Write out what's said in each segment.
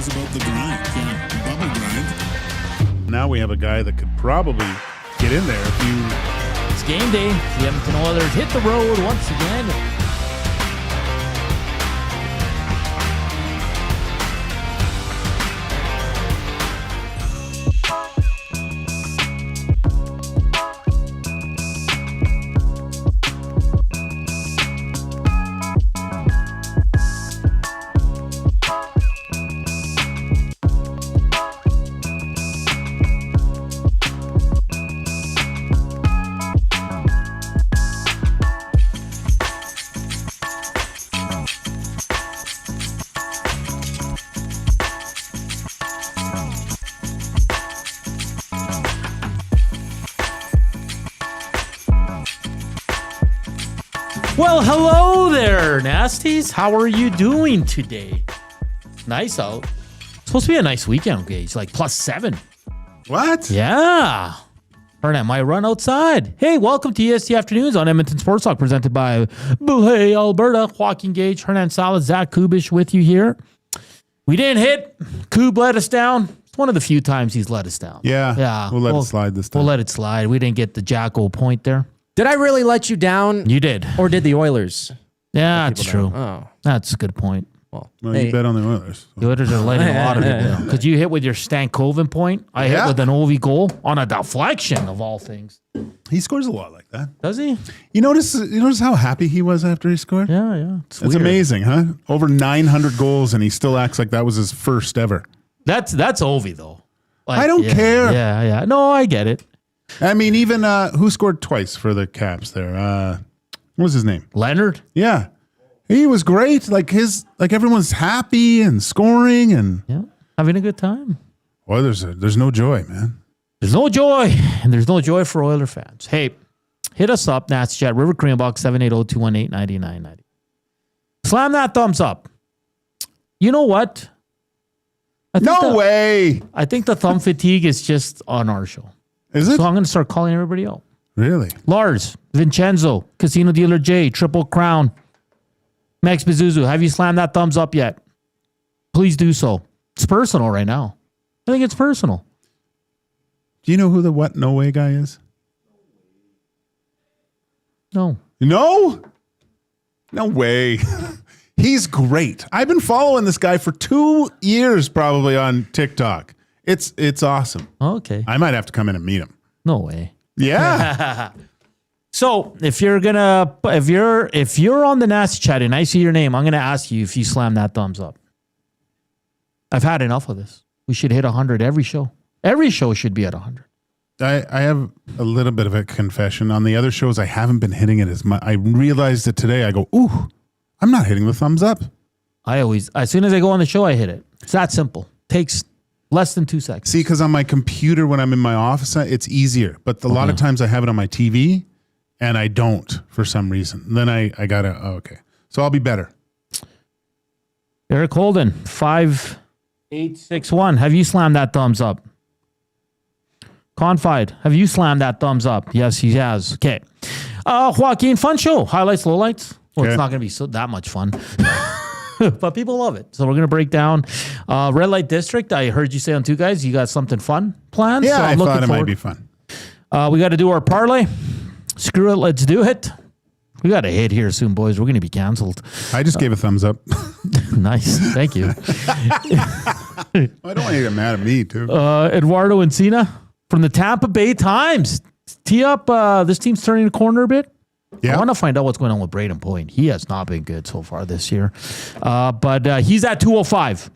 was about the grind. Yeah, bubble grind. Now we have a guy that could probably get in there if you... It's game day. The Edmonton Oilers hit the road once again. Well, hello there, nasties. How are you doing today? Nice out. Supposed to be a nice weekend, Gage. Like +7. What? Yeah. Hernan might run outside. Hey, welcome to EST Afternoons on Edmonton Sports Talk, presented by Bulay, Alberta. Joaquin, Gage, Hernan, Salas, Zach Kubusch with you here. We didn't hit. Kub let us down. It's one of the few times he's let us down. Yeah. We'll let it slide this time. We'll let it slide. We didn't get the Jacko point there. Did I really let you down? You did. Or did the Oilers? Yeah, that's true. Oh. That's a good point. Well, you bet on the Oilers. The Oilers are letting a lot of it down. Because you hit with your Stankoven point. I hit with an Ovi goal on a deflection, of all things. He scores a lot like that. Does he? You notice how happy he was after he scored? Yeah. It's amazing, huh? Over 900 goals, and he still acts like that was his first ever. That's Ovi, though. Like, I don't care. Yeah. No, I get it. I mean, even who scored twice for the Caps there? What was his name? Leonard? Yeah. He was great. Like everyone's happy and scoring and having a good time. Well, there's no joy, man. There's no joy, and there's no joy for Oiler fans. Hey, hit us up, Nats Chat, River Korean Box 780-218-9990. Slam that thumbs up. You know what? No way. I think the thumb fatigue is just on our show. Is it? So I'm going to start calling everybody out. Really? Lars, Vincenzo, Casino Dealer J, Triple Crown, Max Bezuzu, have you slammed that thumbs up yet? Please do so. It's personal right now. I think it's personal. Do you know who the what no way guy is? No. No? No way. He's great. I've been following this guy for 2 years probably on TikTok. It's awesome. Okay. I might have to come in and meet him. No way. Yeah. So if you're on the Nasty Chat and I see your name, I'm gonna ask you if you slam that thumbs up. I've had enough of this. We should hit 100 every show. Every show should be at 100. I have a little bit of a confession. On the other shows, I haven't been hitting it as much. I realized it today. I go, ooh, I'm not hitting the thumbs up. As soon as I go on the show, I hit it. It's that simple. Takes less than 2 seconds. See, because on my computer, when I'm in my office, it's easier. But a lot of times I have it on my TV, and I don't for some reason. Then I got to, okay. So I'll be better. Eric Holden, 5861. Have you slammed that thumbs up? Confide, have you slammed that thumbs up? Yes, he has. Okay. Joaquin, fun show. Highlights, lowlights. Well, It's not going to be that much fun. But people love it. So we're going to break down Red Light District. I heard you say on Two Guys, you got something fun planned. Yeah, so I thought it might be fun. We got to do our parlay. Screw it, let's do it. We got a hit here soon, boys. We're going to be canceled. I just gave a thumbs up. Nice. Thank you. I don't want you to get mad at me, too. Eduardo Encina from the Tampa Bay Times. Tee up. This team's turning the corner a bit. Yeah. I want to find out what's going on with Braden Point. He has not been good so far this year. But he's at 205.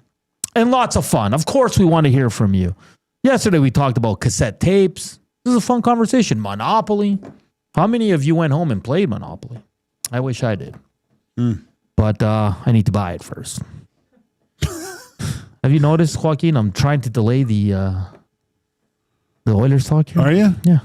And lots of fun. Of course, we want to hear from you. Yesterday, we talked about cassette tapes. This is a fun conversation. Monopoly. How many of you went home and played Monopoly? I wish I did. But I need to buy it first. Have you noticed, Joaquin? I'm trying to delay the Oilers talk here. Are you? Yeah.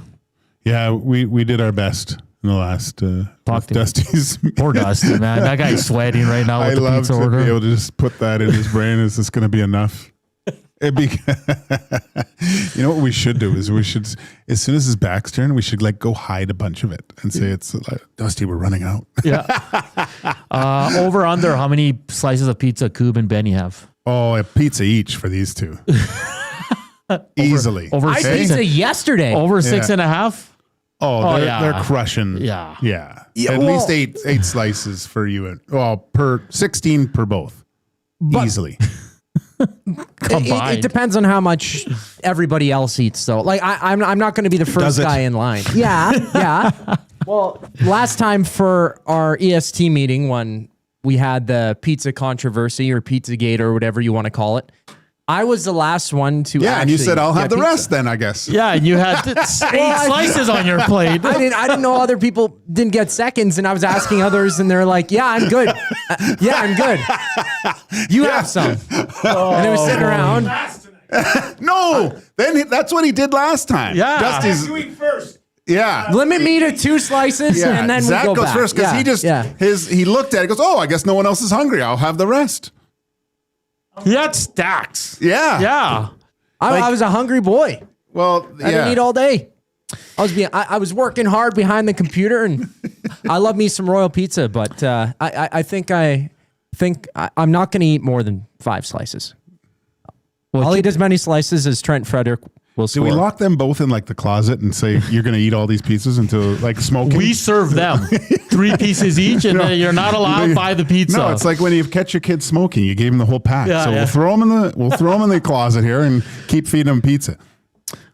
Yeah, we did our best in the last Dusty's. Poor Dusty, man. That guy's sweating right now with the pizza order. I love to be able to just put that in his brain. Is this going to be enough? You know what we should do is as soon as his back's turned, we should go hide a bunch of it and say it's Dusty, we're running out. Yeah. Over under, how many slices of pizza Kub and Benny have? Oh, a pizza each for these two. Easily. Over I six, pizza yesterday. over 6.5. Oh, yeah. they're crushing. Yeah. Yeah. Yeah, At well- least eight slices for you. Per 16 per both. Easily. Combined. It depends on how much everybody else eats, though. Like I'm not going to be the Does first it? guy in line. Yeah. Well, last time for our EST meeting when we had the pizza controversy or Pizzagate or whatever you want to call it, I was the last one to. Yeah, and you actually said I'll have get the pizza. rest then, I guess. Yeah, and you had 8 slices on your plate. I didn't know other people didn't get seconds, and I was asking others, and they're like, "Yeah, I'm good. Yeah, I'm good. You have some." And it was sitting around. No, that's what he did last time. Yeah. Dusty's. You eat first. Yeah. Limit me to 2 slices, Yeah. and then Zach we go goes back. first because he looked at it, goes, oh, I guess no one else is hungry. I'll have the rest. He had stacks. Yeah. Yeah. I was a hungry boy. Well, I didn't eat all day. I was working hard behind the computer, and I love me some Royal Pizza, but I think I'm not going to eat more than 5 slices. I'll eat as many slices as Trent Frederick will Do score. we lock them both in like the closet and say you're going to eat all these pizzas until like smoking? We serve them 3 pieces each, and then you're not allowed to buy the pizza. No, it's like when you catch your kid smoking, you gave him the whole pack. Yeah, so yeah. we'll throw them in the closet here and keep feeding them pizza.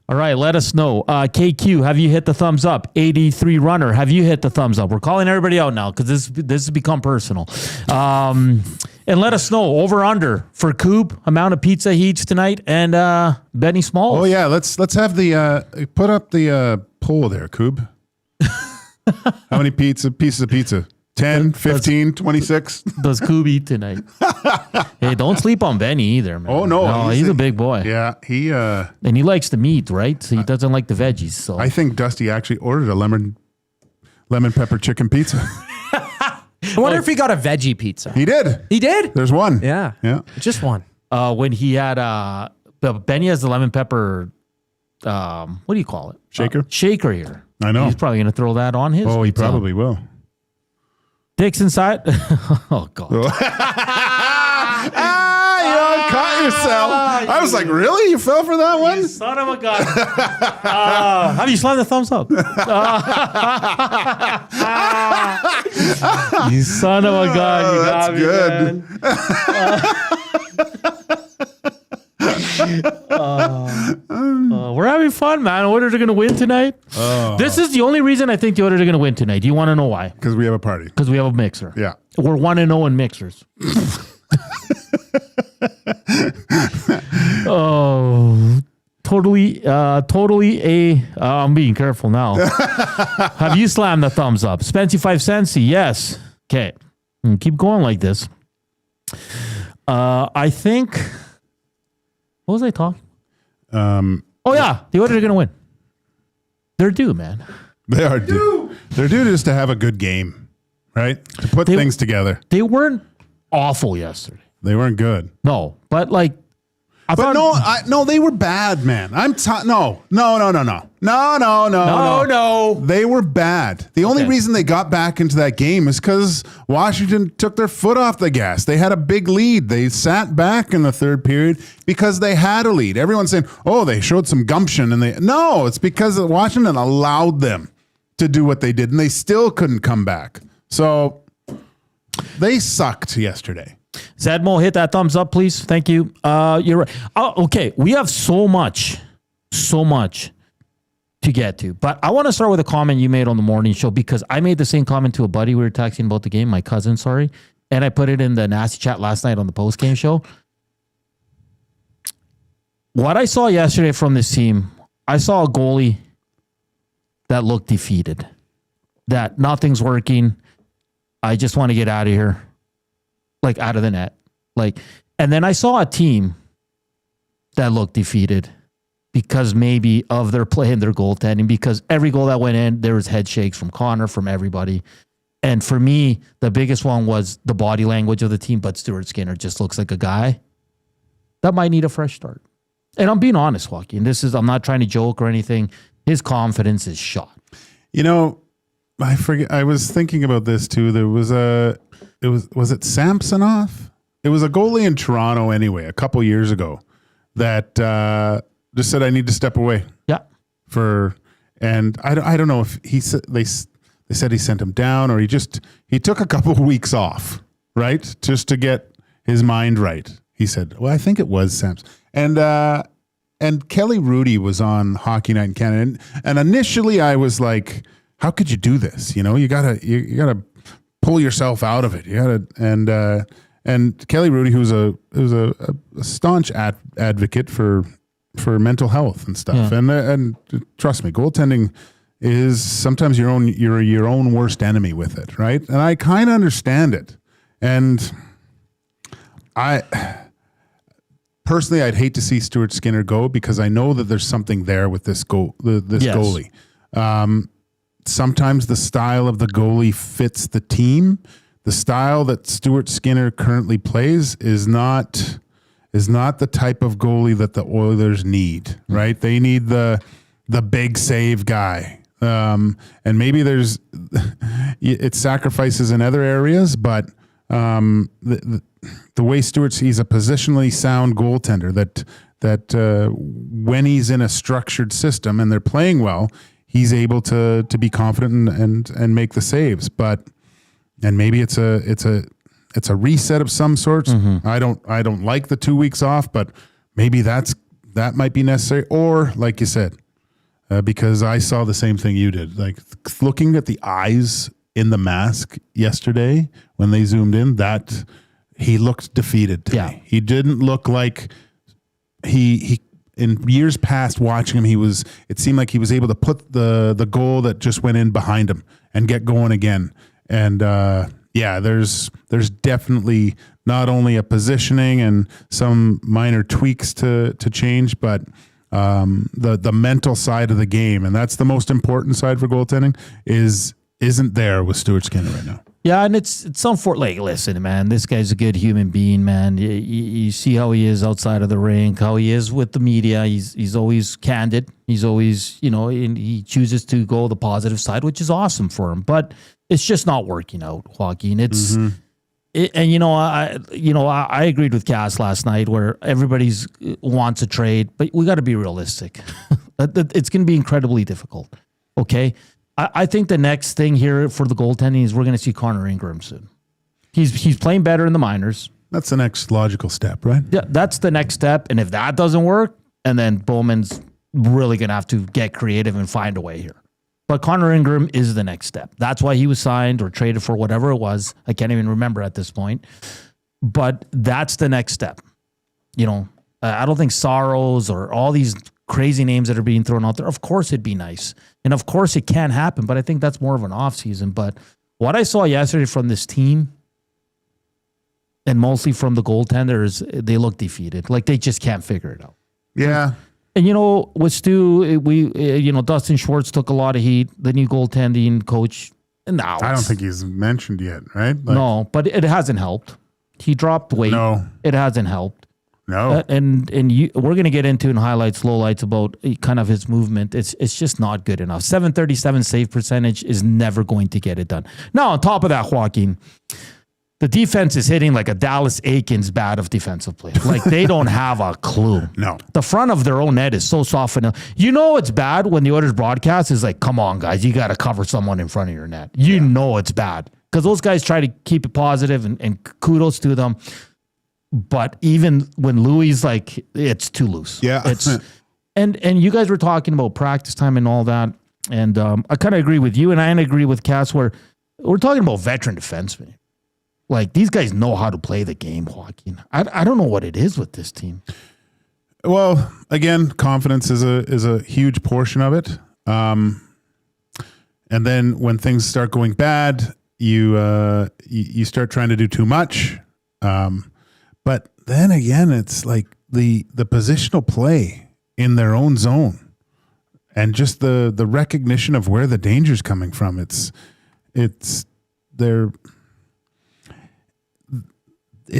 All right, let us know. KQ, have you hit the thumbs up? 83 Runner, have you hit the thumbs up? We're calling everybody out now because this has become personal. And let us know over under for Coob amount of pizza he eats tonight and Benny Smalls. Oh yeah, let's have the put up the poll there, Coob. How many pieces of pizza? 10, 15, 26? Does Coob eat tonight? Hey, don't sleep on Benny either, man. Oh no, he's a big boy. Yeah, And he likes the meat, right? So he doesn't like the veggies. So I think Dusty actually ordered a lemon pepper chicken pizza. I wonder if he got a veggie pizza. He did. He did? There's one. Yeah. Yeah. Just one. when he had Benny has the lemon pepper what do you call it? Shaker? Shaker here. I know. He's probably gonna throw that on his. Oh, he pizza. probably will. Dicks inside. Oh God. You caught yourself. I was like, really? You fell for that one? Son of a gun. Have you slammed the thumbs up? You son of a gun. You got that's me, good. man. We're having fun, man. Oilers are going to win tonight. This is the only reason I think the Oilers are going to win tonight. Do you want to know why? Because we have a party. Because we have a mixer. Yeah. We're 1-0 in mixers. Oh, totally I'm being careful now. Have you slammed the thumbs up? Spency 5 cents? Yes. Okay. Keep going like this. I think, what was I talking? Oh yeah, the Oilers are going to win. They're due, man. They are due. They're due just to have a good game, right? To put things together. They weren't awful yesterday. They weren't good. No, but like, But no, they were bad, man. No. They were bad. The only reason they got back into that game is because Washington took their foot off the gas. They had a big lead. They sat back in the third period because they had a lead. Everyone's saying, oh, they showed some gumption. No, it's because Washington allowed them to do what they did, and they still couldn't come back. So they sucked yesterday. Zedmo, hit that thumbs up, please. Thank you. You're right. Oh, okay, we have so much to get to. But I want to start with a comment you made on the morning show because I made the same comment to a buddy. We were texting about the game, my cousin, sorry. And I put it in the nasty chat last night on the post-game show. What I saw yesterday from this team, I saw a goalie that looked defeated. That nothing's working. I just want to get out of here. Like out of the net. And then I saw a team that looked defeated because maybe of their play and their goaltending, because every goal that went in, there was head shakes from Connor, from everybody. And for me, the biggest one was the body language of the team, but Stuart Skinner just looks like a guy that might need a fresh start. And I'm being honest, Joaquin. I'm not trying to joke or anything. His confidence is shot. You know, I forget. I was thinking about this too. There was was it Samsonov was a goalie in Toronto anyway, a couple years ago, that just said, I need to step away. Yeah. And I don't know if they said he sent him down, or he took a couple of weeks off, right? Just to get his mind right. He said, well, I think it was Sam's. And Kelly Rudy was on Hockey Night in Canada. And initially I was like, how could you do this? You know, you gotta pull yourself out of it. You gotta, and Kelly Rudy, who's a staunch advocate for mental health and stuff. Yeah. And trust me, goaltending is sometimes you're your own worst enemy with it, right? And I kind of understand it. And personally, I'd hate to see Stuart Skinner go, because I know that there's something there with this goalie. Sometimes the style of the goalie fits the team. The style that Stuart Skinner currently plays is not the type of goalie that the Oilers need, right? They need the big save guy. And maybe it sacrifices in other areas, but the way he's a positionally sound goaltender that when he's in a structured system and they're playing well, he's able to be confident and make the saves. And maybe it's a reset of some sort. Mm-hmm. I don't like the 2 weeks off, but maybe that might be necessary. Or like you said, because I saw the same thing you did, like looking at the eyes in the mask yesterday when they zoomed in, that he looked defeated to me. He didn't look like he in years past watching him, it seemed like he was able to put the goal that just went in behind him and get going again. And there's definitely not only a positioning and some minor tweaks to change, but the mental side of the game, and that's the most important side for goaltending, isn't there with Stuart Skinner right now. Yeah, and it's some like, listen, man, this guy's a good human being, man. You see how he is outside of the rink, how he is with the media. He's always candid. He's always, and he chooses to go the positive side, which is awesome for him. But it's just not working out, Joaquin. I agreed with Cass last night where everybody wants a trade, but we got to be realistic. It's going to be incredibly difficult. Okay. I think the next thing here for the goaltending is we're going to see Connor Ingram soon. He's playing better in the minors. That's the next logical step, right? Yeah, that's the next step. And if that doesn't work, and then Bowman's really going to have to get creative and find a way here. But Connor Ingram is the next step. That's why he was signed or traded for whatever it was. I can't even remember at this point. But that's the next step. I don't think Saros or all these crazy names that are being thrown out there, of course it'd be nice. And of course it can happen, but I think that's more of an off season. But what I saw yesterday from this team, and mostly from the goaltenders, they look defeated. Like they just can't figure it out. Yeah. And with Stu, Dustin Schwartz took a lot of heat, the new goaltending coach. Now I don't think he's mentioned yet, right? No, but it hasn't helped. He dropped weight. No. It hasn't helped. No. We're going to get into in highlights, lowlights about kind of his movement. It's just not good enough. 737 save percentage is never going to get it done. Now, on top of that, Joaquin, the defense is hitting like a Dallas Aikens bat of defensive play. Like they don't have a clue. No. The front of their own net is so soft. It's bad when the Oilers broadcast is like, come on, guys, you got to cover someone in front of your net. You know it's bad. Because those guys try to keep it positive and kudos to them. But even when Louis like, it's too loose. Yeah. And you guys were talking about practice time and all that. And I kind of agree with you. And I agree with Cass where we're talking about veteran defensemen. Like these guys know how to play the game, Joaquin. I don't know what it is with this team. Well, again, confidence is a huge portion of it. And then when things start going bad, you start trying to do too much. But then again, it's like the positional play in their own zone and just the recognition of where the danger's coming from. It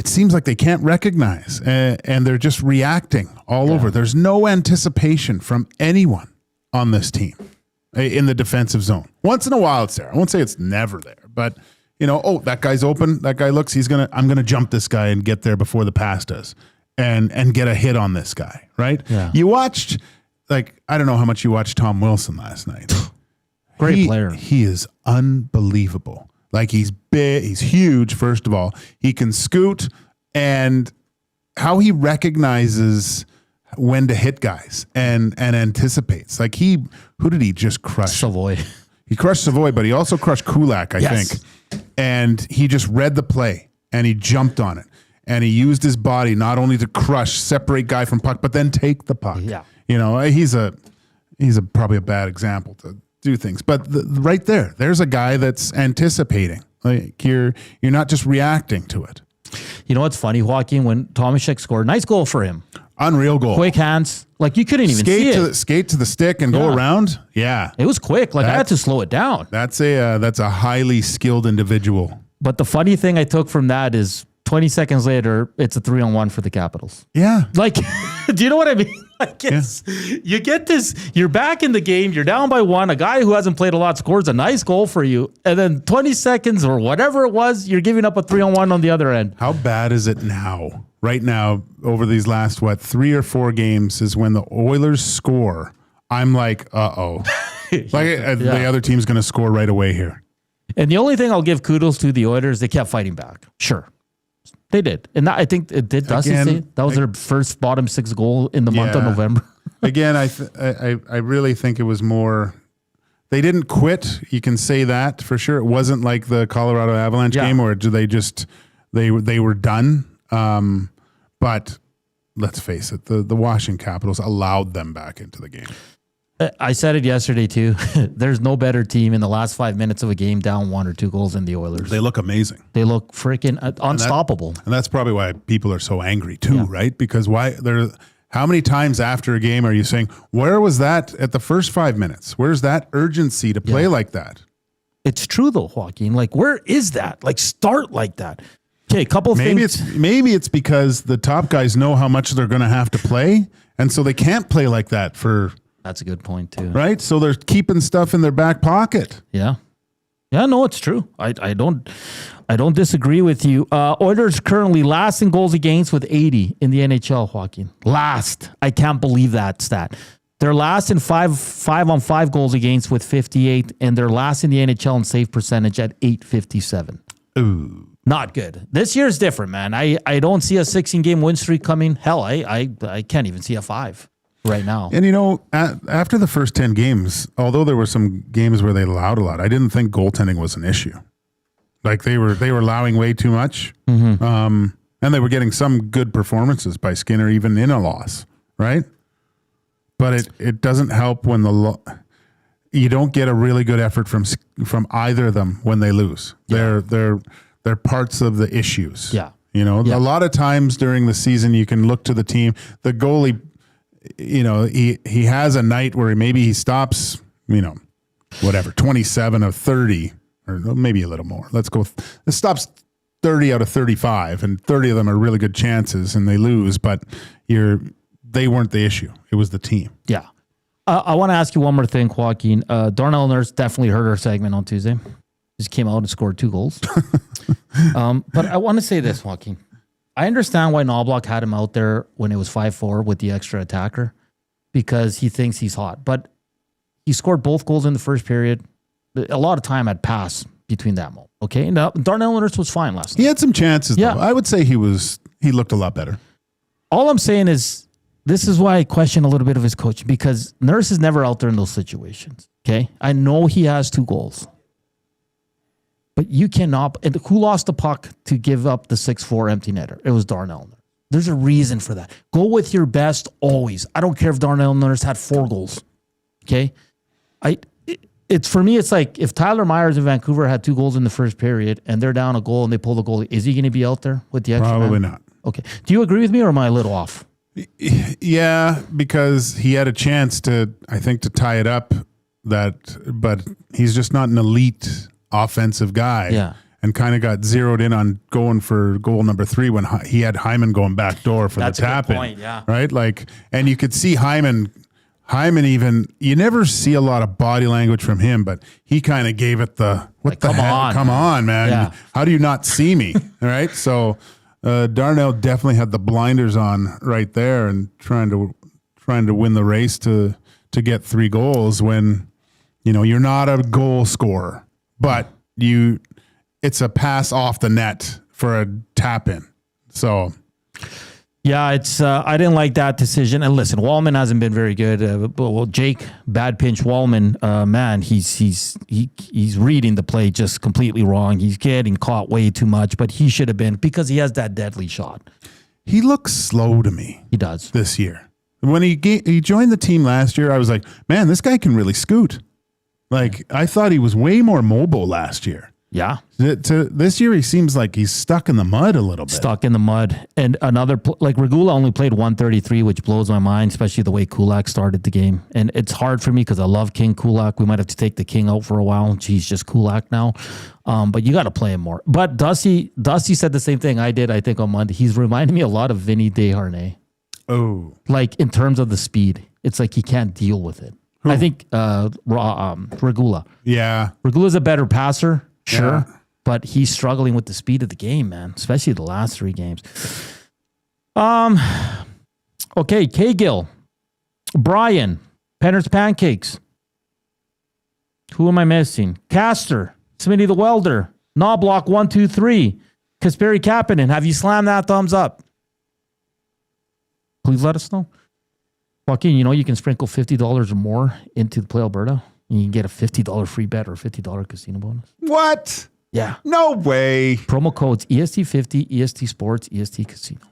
seems like they can't recognize and they're just reacting all over. There's no anticipation from anyone on this team in the defensive zone. Once in a while it's there. I won't say it's never there, but oh, that guy's open. That guy looks, I'm going to jump this guy and get there before the pass does and get a hit on this guy, right? Yeah. You watched, I don't know how much you watched Tom Wilson last night. Great player. He is unbelievable. He's big, he's huge, first of all. He can scoot, and how he recognizes when to hit guys and anticipates. Who did he just crush? Savoy. He crushed Savoy, but he also crushed Kulak, I think. And he just read the play, and he jumped on it. And he used his body not only to separate guy from puck, but then take the puck. Yeah. He's probably a bad example to do things. But right there's a guy that's anticipating. You're not just reacting to it. You know what's funny, Joaquin? When Tomaszek scored, nice goal for him. Unreal goal. Quick hands. You couldn't even see it. Skate to the stick and go around. Yeah. It was quick. I had to slow it down. That's a highly skilled individual. But the funny thing I took from that is 20 seconds later, it's a 3-on-1 for the Capitals. Yeah. Do you know what I mean? You get this, you're back in the game, you're down by 1, a guy who hasn't played a lot scores a nice goal for you, and then 20 seconds or whatever it was, you're giving up a 3-on-1 on the other end. How bad is it now? Right now, over these last, 3 or 4 games is when the Oilers score, I'm like, uh-oh. The other team's going to score right away here. And the only thing I'll give kudos to the Oilers, they kept fighting back. Sure. They did. And I think it did. Dusty say that was their first bottom 6 goal in the month of November. Again, I really think it was more, they didn't quit. You can say that for sure. It wasn't like the Colorado Avalanche game where they were done. But let's face it, the Washington Capitals allowed them back into the game. I said it yesterday too. There's no better team in the last 5 minutes of a game down 1 or 2 goals than the Oilers. They look amazing. They look freaking unstoppable. And that's probably why people are so angry too, right? Because how many times after a game are you saying, where was that at the first 5 minutes? Where's that urgency to play like that? It's true though, Joaquin. Where is that? Start like that. Okay, a couple of things. Maybe it's because the top guys know how much they're going to have to play, and so they can't play like that for... That's a good point too. Right? So they're keeping stuff in their back pocket. Yeah. Yeah, no, it's true. I don't disagree with you. Oilers currently last in goals against with 80 in the NHL, Joaquin. Last. I can't believe that stat. They're last in 5-on-5 goals against with 58, and they're last in the NHL in save percentage at 857. Ooh. Not good. This year's different, man. I don't see a 16-game win streak coming. Hell, I can't even see a 5. Right now. And after the first 10 games, although there were some games where they allowed a lot, I didn't think goaltending was an issue. They were allowing way too much. Mm-hmm. And they were getting some good performances by Skinner, even in a loss, right? But it doesn't help when you don't get a really good effort from either of them when they lose. Yeah. They're parts of the issues. Yeah. A lot of times during the season, you can look to the team. The goalie, he has a night where maybe he stops, 27 of 30, or maybe a little more. Let's go. It stops 30 out of 35, and 30 of them are really good chances, and they lose. But they weren't the issue. It was the team. Yeah. I want to ask you one more thing, Joaquin. Darnell Nurse definitely heard our segment on Tuesday. Just came out and scored 2 goals. But I want to say this, Joaquin. I understand why Knobloch had him out there when it was 5-4 with the extra attacker, because he thinks he's hot. But he scored both goals in the first period. A lot of time had passed between that moment. Okay, now Darnell Nurse was fine last night. He had some chances, though. I would say he looked a lot better. All I'm saying is this is why I question a little bit of his coaching, because Nurse is never out there in those situations. Okay, I know he has 2 goals. But you cannot. And who lost the puck to give up the 6-4 empty netter? It was Darnell Nurse. There's a reason for that. Go with your best always. I don't care if Darnell Nurse had 4 goals. Okay, it's for me. It's like if Tyler Myers in Vancouver had 2 goals in the first period and they're down a goal and they pull the goalie, is he going to be out there with the extra? Probably not. Okay. Do you agree with me, or am I a little off? Yeah, because he had a chance to tie it up. But he's just not an elite offensive guy, and kind of got zeroed in on going for goal number 3 when he had Hyman going back door for the tap in. Right? And you could see Hyman Hyman even, you never see a lot of body language from him, but he kind of gave it the, what the heck? Come on, man. Yeah. How do you not see me? All right. So Darnell definitely had the blinders on right there and trying to win the race to get 3 goals when, you're not a goal scorer, but it's a pass off the net for a tap in. So yeah, it's I didn't like that decision. And listen, Wallman hasn't been very good. Well, Jake, bad pinch. Wallman, man, he's reading the play just completely wrong. He's getting caught way too much, but he should have been, because he has that deadly shot. He looks slow to me. He does this year. When he joined the team last year, I was like, man, this guy can really scoot. Like, I thought he was way more mobile last year. Yeah. This year, he seems like he's stuck in the mud a little bit. Stuck in the mud. And like Regula only played 133, which blows my mind, especially the way Kulak started the game. And it's hard for me because I love King Kulak. We might have to take the King out for a while. He's just Kulak now. But you got to play him more. But Dusty said the same thing I did, I think, on Monday. He's reminding me a lot of Vinny Desharnais. Oh. Like, in terms of the speed. It's like he can't deal with it. Who? I think Regula. Yeah. Regula's a better passer. Sure, yeah. But he's struggling with the speed of the game, man, especially the last 3 games. Okay, K-Gill, Brian, Penner's Pancakes. Who am I missing? Caster, Smitty the Welder, Knoblock 123, Kasperi Kapanen. Have you slammed that thumbs up? Please let us know. Joaquin, you can sprinkle $50 or more into the Play Alberta. You can get a $50 free bet or a $50 casino bonus. What? Yeah. No way. Promo codes EST50, EST Sports, EST Casino.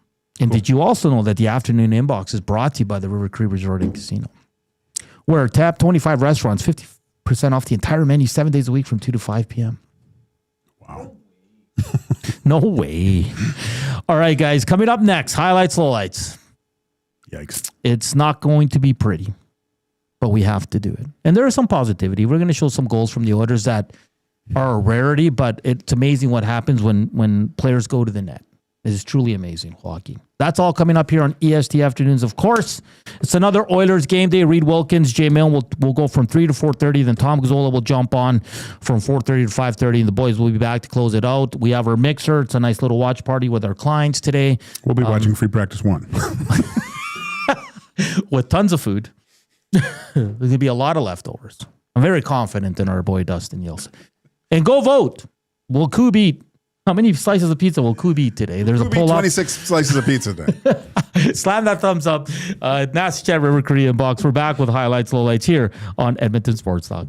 And Did you also know that the afternoon inbox is brought to you by the River Cree Resort and Casino, where Tap 25 restaurants, 50% off the entire menu, 7 days a week from 2 to 5 p.m. Wow. No way. All right, guys. Coming up next, highlights, lowlights. Yikes. It's not going to be pretty, but we have to do it. And there is some positivity. We're going to show some goals from the Oilers that are a rarity, but it's amazing what happens when players go to the net. It is truly amazing, Joaquin. That's all coming up here on EST Afternoons. Of course, it's another Oilers game day. Reed Wilkins, Jay Milne will go from 3 to 4:30. Then Tom Gazzola will jump on from 4:30 to 5:30, and the boys will be back to close it out. We have our mixer. It's a nice little watch party with our clients today. We'll be watching Free Practice 1. With tons of food. There's going to be a lot of leftovers. I'm very confident in our boy Dustin Yelson. And go vote. Will Koob eat? How many slices of pizza will Koob eat today? There's a poll 26 slices of pizza today. Slam that thumbs up. Nasty Chat River Korean Box. We're back with highlights, lowlights here on Edmonton Sports Talk.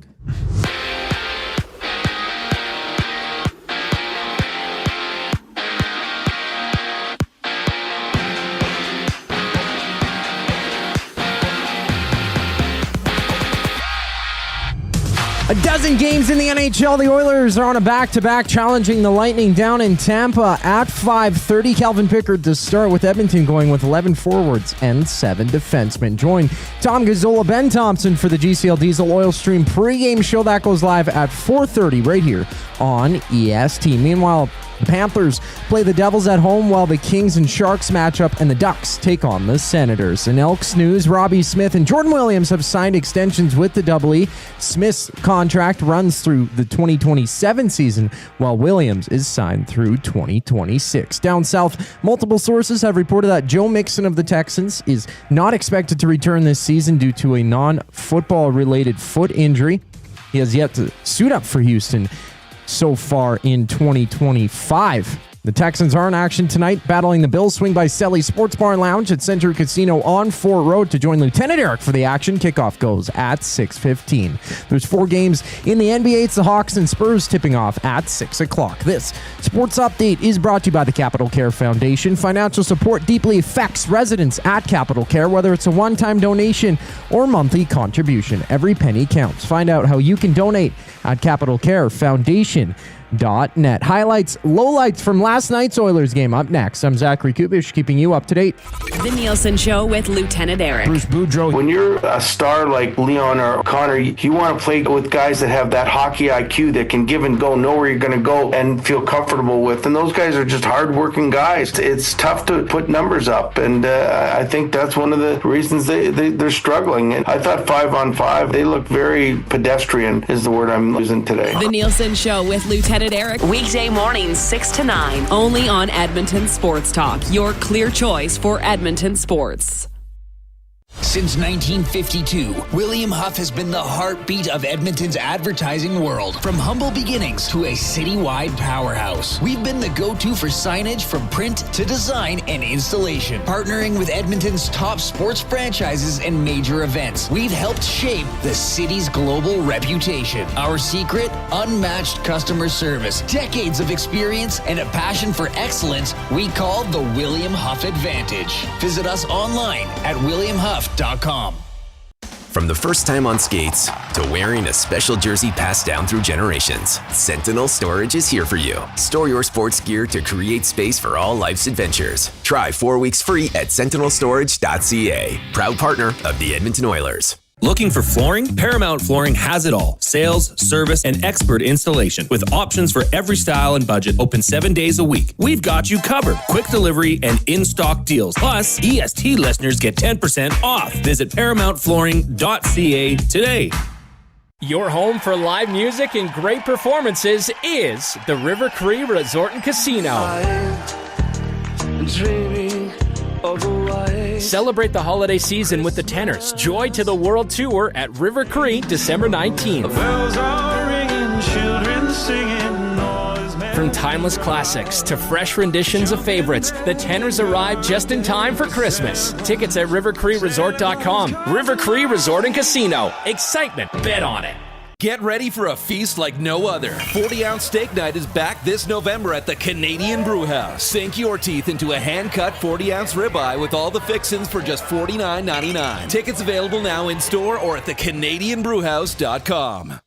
A dozen games in the NHL. The Oilers are on a back-to-back challenging the Lightning down in Tampa at 5:30. Calvin Pickard to start, with Edmonton going with 11 forwards and 7 defensemen. Join Tom Gazzola, Ben Thompson for the GCL Diesel Oil Stream pregame show. That goes live at 4:30 right here on EST. Meanwhile, the Panthers play the Devils at home while the Kings and Sharks match up and the Ducks take on the Senators. In Elks news, Robbie Smith and Jordan Williams have signed extensions with the Double E. Smith's contract runs through the 2027 season, while Williams is signed through 2026. Down south, multiple sources have reported that Joe Mixon of the Texans is not expected to return this season due to a non-football related foot injury. He has yet to suit up for Houston so far in 2025. The Texans are in action tonight, battling the Bills. Swing by Selly Sports Bar and Lounge at Century Casino on Fort Road to join Lieutenant Eric for the action. Kickoff goes at 6:15. There's 4 games in the NBA. It's the Hawks and Spurs tipping off at 6 o'clock. This sports update is brought to you by the Capital Care Foundation. Financial support deeply affects residents at Capital Care, whether it's a one-time donation or monthly contribution. Every penny counts. Find out how you can donate at Capital Care Foundation. Highlights, lowlights from last night's Oilers game up next. I'm Zach Kubusch, keeping you up to date. The Nielsen Show with Lieutenant Eric. Bruce Boudreau. When you're a star like Leon or Connor, you want to play with guys that have that hockey IQ that can give and go, know where you're going to go, and feel comfortable with. And those guys are just hardworking guys. It's tough to put numbers up, and I think that's one of the reasons they're struggling. And I thought 5-on-5, they look very pedestrian, is the word I'm using today. The Nielsen Show with Lieutenant Eric. Weekday mornings 6 to 9. Only on Edmonton Sports Talk. Your clear choice for Edmonton sports. Since 1952, William Huff has been the heartbeat of Edmonton's advertising world. From humble beginnings to a citywide powerhouse, we've been the go-to for signage from print to design and installation. Partnering with Edmonton's top sports franchises and major events, we've helped shape the city's global reputation. Our secret? Unmatched customer service, decades of experience, and a passion for excellence we call the William Huff Advantage. Visit us online at williamhuff.com. From the first time on skates to wearing a special jersey passed down through generations, Sentinel Storage is here for you. Store your sports gear to create space for all life's adventures. Try 4 weeks free at sentinelstorage.ca. Proud partner of the Edmonton Oilers. Looking for flooring? Paramount Flooring has it all. Sales, service, and expert installation with options for every style and budget. Open 7 days a week. We've got you covered. Quick delivery and in-stock deals. Plus, EST listeners get 10% off. Visit ParamountFlooring.ca today. Your home for live music and great performances is the River Cree Resort and Casino. Celebrate the holiday season with the Tenors. Joy to the World Tour at River Cree, December 19th. From timeless classics to fresh renditions of favorites, the Tenors arrive just in time for Christmas. Tickets at rivercreeresort.com. River Cree Resort and Casino. Excitement. Bet on it. Get ready for a feast like no other. 40-ounce steak night is back this November at the Canadian Brew House. Sink your teeth into a hand-cut 40-ounce ribeye with all the fixins for just $49.99. Tickets available now in store or at thecanadianbrewhouse.com.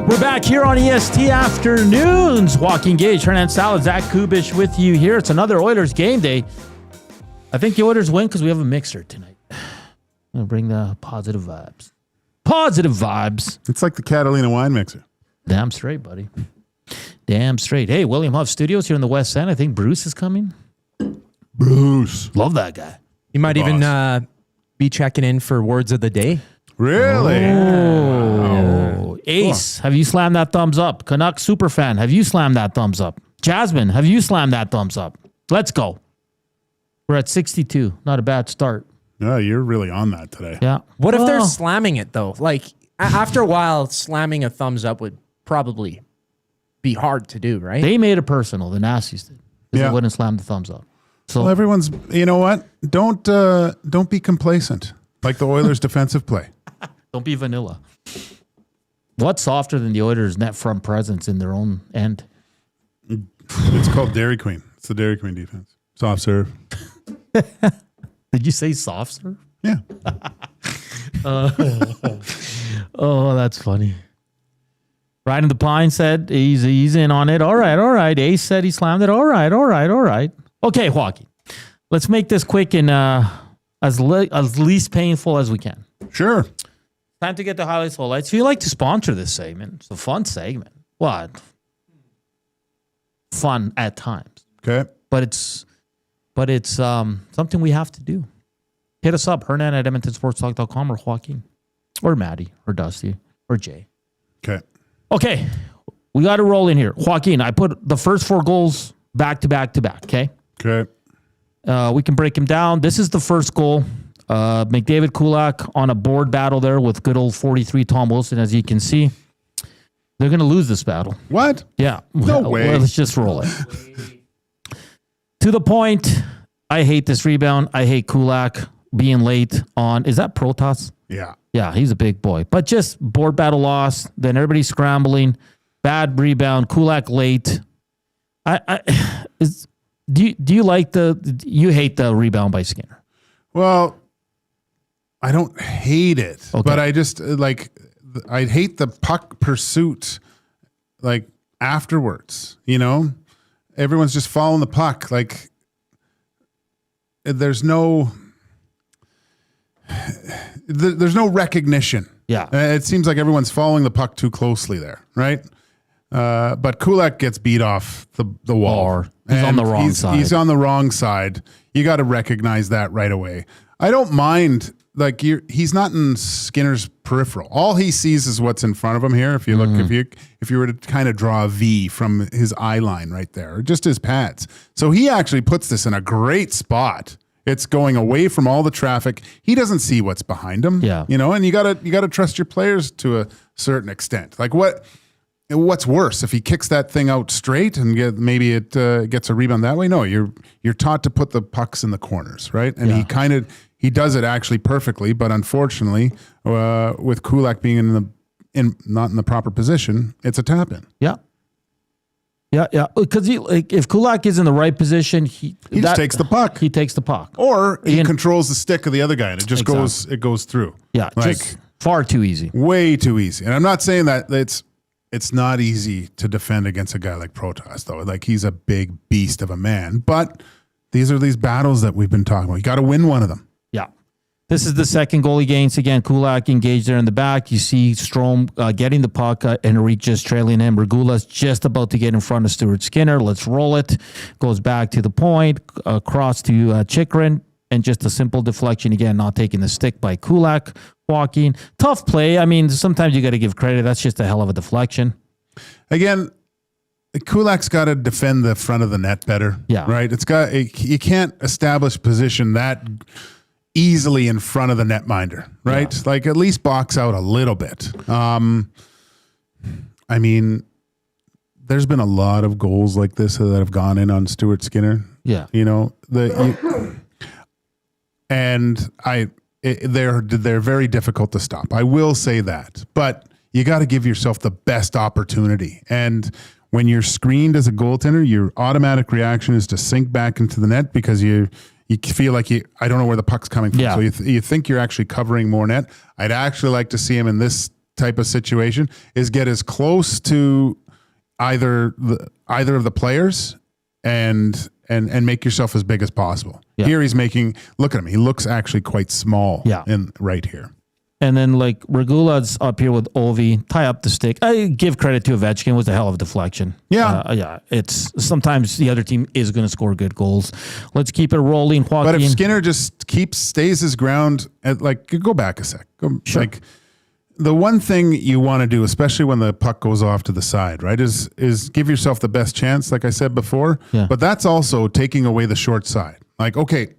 We're back here on EST Afternoons. Joaquin, Gage, Hernan, Salas, Zach Kubusch with you here. It's another Oilers game day. I think the Oilers win because we have a mixer tonight. I'm going to bring the positive vibes. Positive vibes. It's like the Catalina wine mixer. Damn straight, buddy. Damn straight. Hey, William Huff Studios here in the West End. I think Bruce is coming. Bruce. Love that guy. You might even be checking in for words of the day. Really? Oh. Ace, have you slammed that thumbs up? Canuck Superfan, have you slammed that thumbs up? Jasmine, have you slammed that thumbs up? Let's go. We're at 62. Not a bad start. Yeah, you're really on that today. Yeah. What if they're slamming it, though? Like, after a while, slamming a thumbs up would probably be hard to do, right? They made it personal. The Nasties did. Because they wouldn't slam the thumbs up. So well, everyone's, you know what? Don't be complacent. Like the Oilers' defensive play. Don't be vanilla. What's softer than the Oilers' net front presence in their own end? It's called Dairy Queen. It's the Dairy Queen defense. Soft serve. Did you say soft serve? Yeah. Oh, that's funny. Ryan in the Pine said he's in on it. All right. Ace said he slammed it. All right. Okay, Joaquin. Let's make this quick and as least painful as we can. Sure. Time to get the highlights, lowlights. If you like to sponsor this segment, it's a fun segment. What? Fun at times. Okay. But it's something we have to do. Hit us up, Hernan at EdmontonSportsTalk.com or Joaquin or Maddie or Dusty or Jay. Okay. We got to roll in here. Joaquin, I put the first 4 goals back to back to back. Okay. We can break them down. This is the first goal. McDavid Kulak on a board battle there with good old 43 Tom Wilson, as you can see. They're going to lose this battle. What? Yeah. No way. Well, let's just roll it. To the point, I hate this rebound. I hate Kulak being late on. Is that Protas? Yeah. Yeah, he's a big boy. But just board battle loss. Then everybody's scrambling. Bad rebound. Kulak late. Do you like you hate the rebound by Skinner? Well, I don't hate it, but I just I hate the puck pursuit afterwards, everyone's just following the puck. There's no recognition. Yeah. It seems like everyone's following the puck too closely there. Right. But Kulak gets beat off the wall. Or he's on the wrong side. He's on the wrong side. You got to recognize that right away. I don't mind. He's not in Skinner's peripheral. All he sees is what's in front of him here. If you look, if you were to kind of draw a V from his eye line right there, or just his pads. So he actually puts this in a great spot. It's going away from all the traffic. He doesn't see what's behind him. Yeah. And you gotta trust your players to a certain extent. What's worse, if he kicks that thing out straight and maybe it gets a rebound that way? No, you're taught to put the pucks in the corners, right? And he does it actually perfectly, but unfortunately, with Kulak being not in the proper position, it's a tap in. Yeah. Yeah. Because if Kulak is in the right position, he just takes the puck. He takes the puck, or he controls the stick of the other guy, and it just goes through. Yeah, just far too easy, way too easy. And I'm not saying that it's not easy to defend against a guy like Protas, though. He's a big beast of a man. But these are these battles that we've been talking about. You got to win one of them. Yeah. This is the second goal against. Again, Kulak engaged there in the back. You see Strome getting the puck, Enrique just trailing him. Regula's just about to get in front of Stuart Skinner. Let's roll it. Goes back to the point, across to Chychrun, and just a simple deflection. Again, not taking the stick by Kulak. Joaquin, tough play. I mean, sometimes you got to give credit. That's just a hell of a deflection. Again, Kulak's got to defend the front of the net better. Yeah. Right? You can't establish position that easily in front of the netminder, right? Yeah. At least box out a little bit. I mean, there's been a lot of goals like this that have gone in on Stuart Skinner. Yeah. They're very difficult to stop. I will say that, but you got to give yourself the best opportunity. And when you're screened as a goaltender, your automatic reaction is to sink back into the net because you feel like I don't know where the puck's coming from. Yeah. So you think you're actually covering more net. I'd actually like to see him in this type of situation is get as close to either of the players and make yourself as big as possible. Yeah. Here he's look at him. He looks actually quite small right here. And then Regula's up here with Ovi, tie up the stick. I give credit to Ovechkin. It was a hell of a deflection. Yeah. It's sometimes the other team is going to score good goals. Let's keep it rolling. Joaquin. But if Skinner just stays his ground, go back a sec. Sure. The one thing you want to do, especially when the puck goes off to the side, right, is give yourself the best chance, like I said before. Yeah. But that's also taking away the short side. Okay,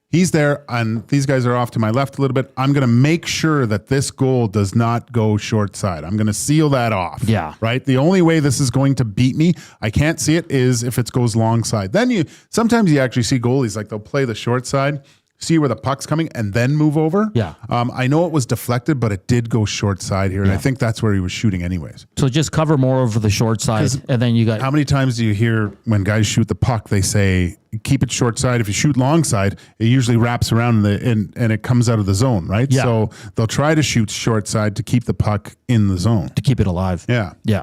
he's there, and these guys are off to my left a little bit. I'm going to make sure that this goal does not go short side. I'm going to seal that off. Yeah. Right? The only way this is going to beat me, I can't see it, is if it goes long side. Then sometimes you actually see goalies, they'll play the short side, see where the puck's coming, and then move over. Yeah. I know it was deflected, but it did go short side here, and I think that's where he was shooting anyways. So just cover more over the short side, and then you got... How many times do you hear when guys shoot the puck, they say, keep it short side. If you shoot long side, it usually wraps around and it comes out of the zone, right? Yeah. So they'll try to shoot short side to keep the puck in the zone. To keep it alive. Yeah. Yeah.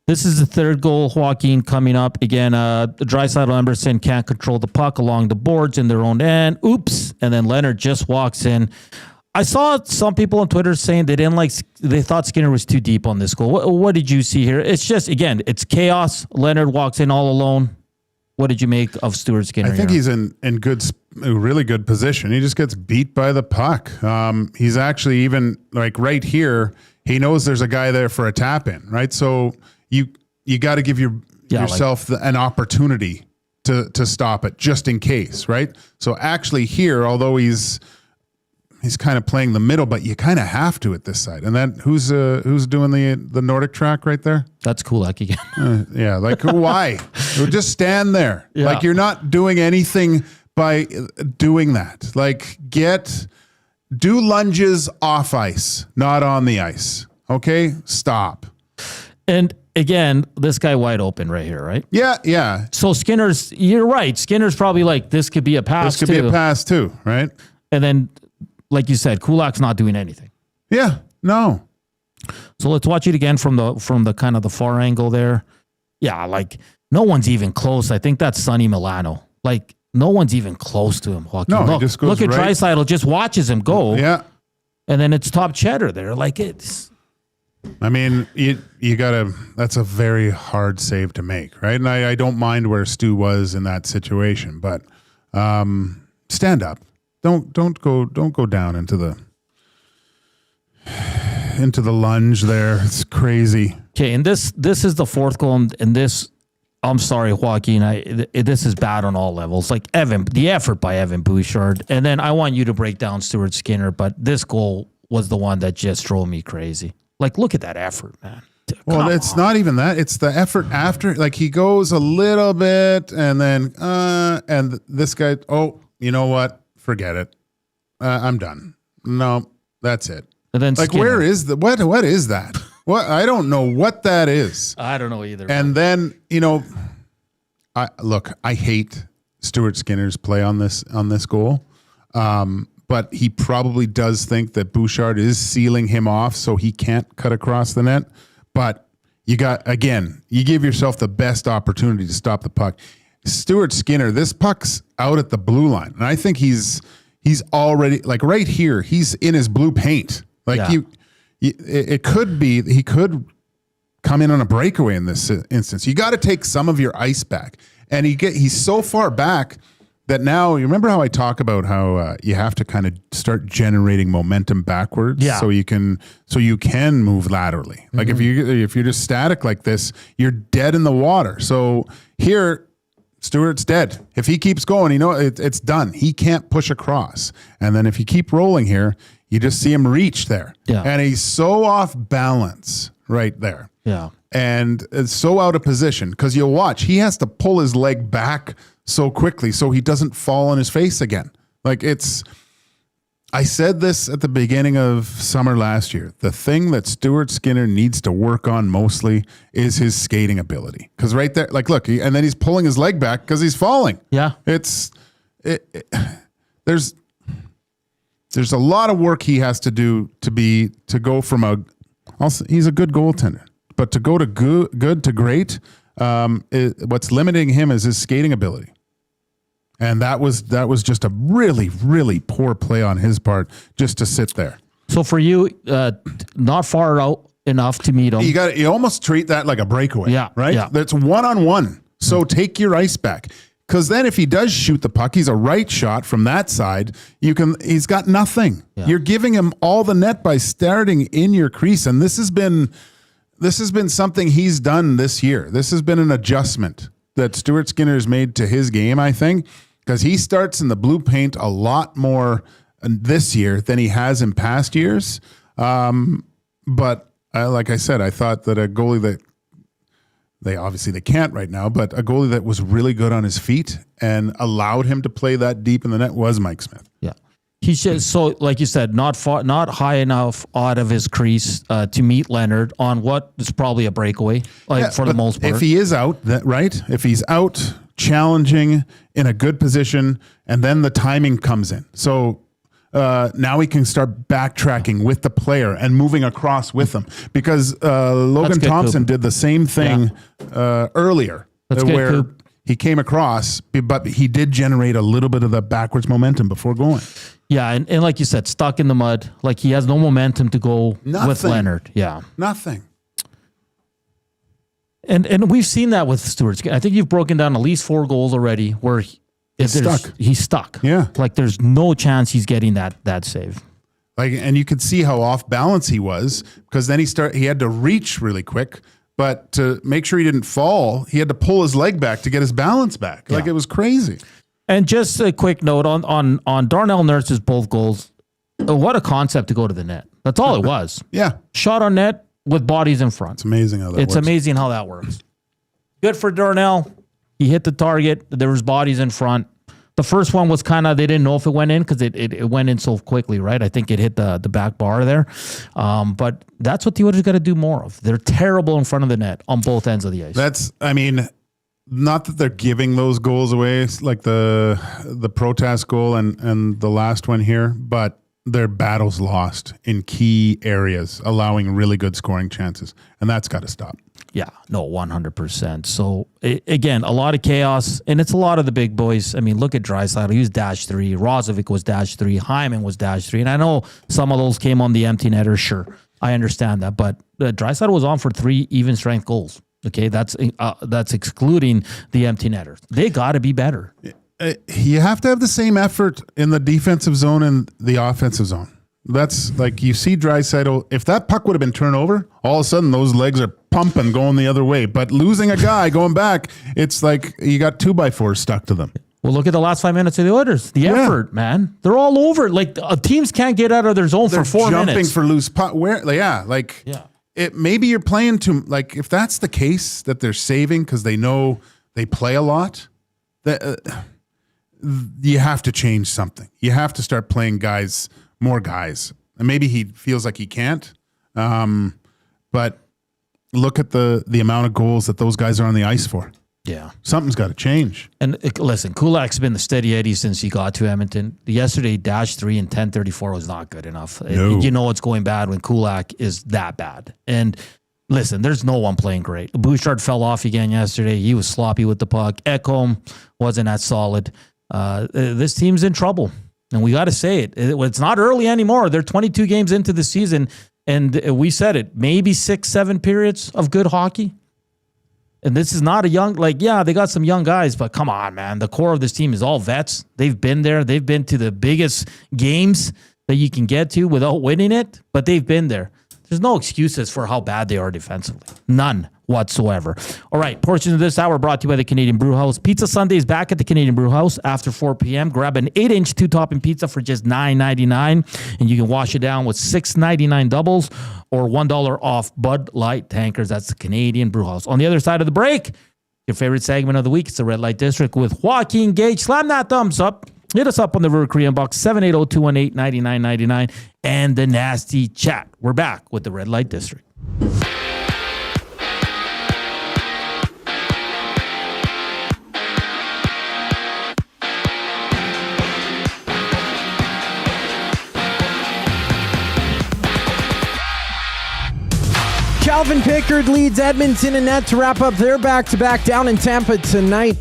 This is the third goal, Joaquin, coming up. Again, Draisaitl Emerson can't control the puck along the boards in their own end. Oops. And then Leonard just walks in. I saw some people on Twitter saying they thought Skinner was too deep on this goal. What did you see here? It's just, again, it's chaos. Leonard walks in all alone. What did you make of Stuart Skinner? I think he's in really good position. He just gets beat by the puck. He's actually even right here, he knows there's a guy there for a tap in, right? So you got to give yourself an opportunity to stop it just in case, right? So actually here, although he's kind of playing the middle, but you kind of have to at this side. And then who's doing the Nordic track right there? That's Kulak again. Why? Just stand there. Yeah. You're not doing anything by doing that. Like do lunges off ice, not on the ice. Okay? Stop. And again, this guy wide open right here, right? Yeah. So you're right. Skinner's probably like, this could be a pass This could be a pass too, right? And then, like you said, Kulak's not doing anything. Yeah, no. So let's watch it again from the kind of the far angle there. Yeah, like no one's even close. I think that's Sonny Milano. Like no one's even close to him. Joaquin. No, look, he just goes look at right. Draisaitl, just watches him go. Yeah. And then it's top cheddar there. Like it's. I mean, you gotta. That's a very hard save to make, right? And I don't mind where Stu was in that situation, but stand up. Don't go down into the lunge there. It's crazy. Okay, and this is the fourth goal, and this. I'm sorry, Joaquin. This is bad on all levels. Like the effort by Evan Bouchard, and then I want you to break down Stuart Skinner, but this goal was the one that just drove me crazy. Like, look at that effort, man. Well, it's not even that. It's the effort after. Like, he goes a little bit, and then, and this guy, oh, you know what? Forget it. I'm done. No, that's it. And then like, Skinner. where is what is that? What? I don't know what that is. I don't know either. And then, I hate Stuart Skinner's play on this goal. But he probably does think that Bouchard is sealing him off so he can't cut across the net. But you give yourself the best opportunity to stop the puck. Stuart Skinner, this puck's out at the blue line. And I think he's already, like right here, he's in his blue paint. Like it could be, he could come in on a breakaway in this instance. You got to take some of your ice back. And he's so far back that now, you remember how I talk about how you have to kind of start generating momentum backwards, so you can move laterally. Like if you're just static like this, you're dead in the water. So here, Stuart's dead. If he keeps going, it's done. He can't push across. And then if you keep rolling here, you just see him reach there, and he's so off balance right there. Yeah, and it's so out of position because you'll watch. He has to pull his leg back so quickly so he doesn't fall on his face again. Like I said this at the beginning of summer last year. The thing that Stuart Skinner needs to work on mostly is his skating ability. Because right there, like, look, and then he's pulling his leg back because he's falling. Yeah. There's a lot of work he has to do to go from he's a good goaltender, but to go to good to great, what's limiting him is his skating ability. And that was just a really, really poor play on his part just to sit there. So for you, not far out enough to meet him. You almost treat that like a breakaway. Yeah. Right? Yeah. That's 1-on-1. So take your ice back. Because then if he does shoot the puck, he's a right shot from that side. He's got nothing. Yeah. You're giving him all the net by starting in your crease. And this has been something he's done this year. This has been an adjustment that Stuart Skinner has made to his game, I think. Because he starts in the blue paint a lot more this year than he has in past years. But like I said, I thought that a goalie that they can't right now, but a goalie that was really good on his feet and allowed him to play that deep in the net was Mike Smith. Yeah. He's just so, like you said, not high enough out of his crease to meet Leonard on what is probably a breakaway, for the most part. If he is out, if he's out challenging in a good position, and then the timing comes in. So now we can start backtracking with the player and moving across with them, because Logan Thompson did the same thing earlier, where he came across, but he did generate a little bit of the backwards momentum before going. Yeah, and like you said, stuck in the mud. Like he has no momentum to go with Leonard. Yeah. Nothing. And we've seen that with Stuart. I think you've broken down at least 4 goals already where he's stuck. Yeah. Like there's no chance he's getting that save. Like, and you could see how off balance he was, because then he had to reach really quick, but to make sure he didn't fall, he had to pull his leg back to get his balance back. Like it was crazy. And just a quick note on Darnell Nurse's both goals. What a concept to go to the net. That's all it was. Yeah. Shot on net with bodies in front. It's amazing how that works. It's amazing how that works. Good for Darnell. He hit the target. There was bodies in front. The first one was kind of, they didn't know if it went in because it went in so quickly, right? I think it hit the back bar there. But that's what the Oilers got to do more of. They're terrible in front of the net on both ends of the ice. Not that they're giving those goals away, it's like the protest goal and the last one here, but their battles lost in key areas, allowing really good scoring chances. And that's got to stop. Yeah, no, 100%. So, again, a lot of chaos, and it's a lot of the big boys. I mean, look at Draisaitl. He was -3. Rozovic was -3. Hyman was -3. And I know some of those came on the empty netter. Sure, I understand that. But Draisaitl was on for 3 even-strength goals. Okay, that's excluding the empty netters. They got to be better. You have to have the same effort in the defensive zone and the offensive zone. That's like you see Draisaitl. If that puck would have been turned over, all of a sudden those legs are pumping going the other way. But losing a guy going back, it's like you got 2x4s stuck to them. Well, look at the last 5 minutes of the Oilers. The effort, man. They're all over. Like teams can't get out of their zone for 4 minutes. Jumping for loose puck. Maybe you're playing to like if that's the case that they're saving because they know they play a lot. You have to change something. You have to start playing more guys. And maybe he feels like he can't. But look at the amount of goals that those guys are on the ice for. Yeah. Something's got to change. And listen, Kulak's been the steady Eddie since he got to Edmonton. Yesterday, -3 and 10:34 was not good enough. No. You know it's going bad when Kulak is that bad. And listen, there's no one playing great. Bouchard fell off again yesterday. He was sloppy with the puck. Ekholm wasn't that solid. This team's in trouble. And we got to say it. It's not early anymore. They're 22 games into the season. And we said it. Maybe 6-7 periods of good hockey. And this is not a young, they got some young guys, but come on, man. The core of this team is all vets. They've been there. They've been to the biggest games that you can get to without winning it, but they've been there. There's no excuses for how bad they are defensively. None whatsoever. All right, portions of this hour brought to you by the Canadian Brew House. Pizza Sundays back at the Canadian Brew House after 4 p.m. Grab an 8-inch 2-topping pizza for just $9.99, and you can wash it down with $6.99 doubles or $1 off Bud Light tankers. That's the Canadian Brew House. On the other side of the break, your favorite segment of the week, it's the Red Light District with Joaquin Gage. Slam that thumbs up. Hit us up on the River Korean Box, 780-218-9999, and the Nasty Chat. We're back with the Red Light District. Calvin Pickard leads Edmonton in net to wrap up their back-to-back down in Tampa tonight.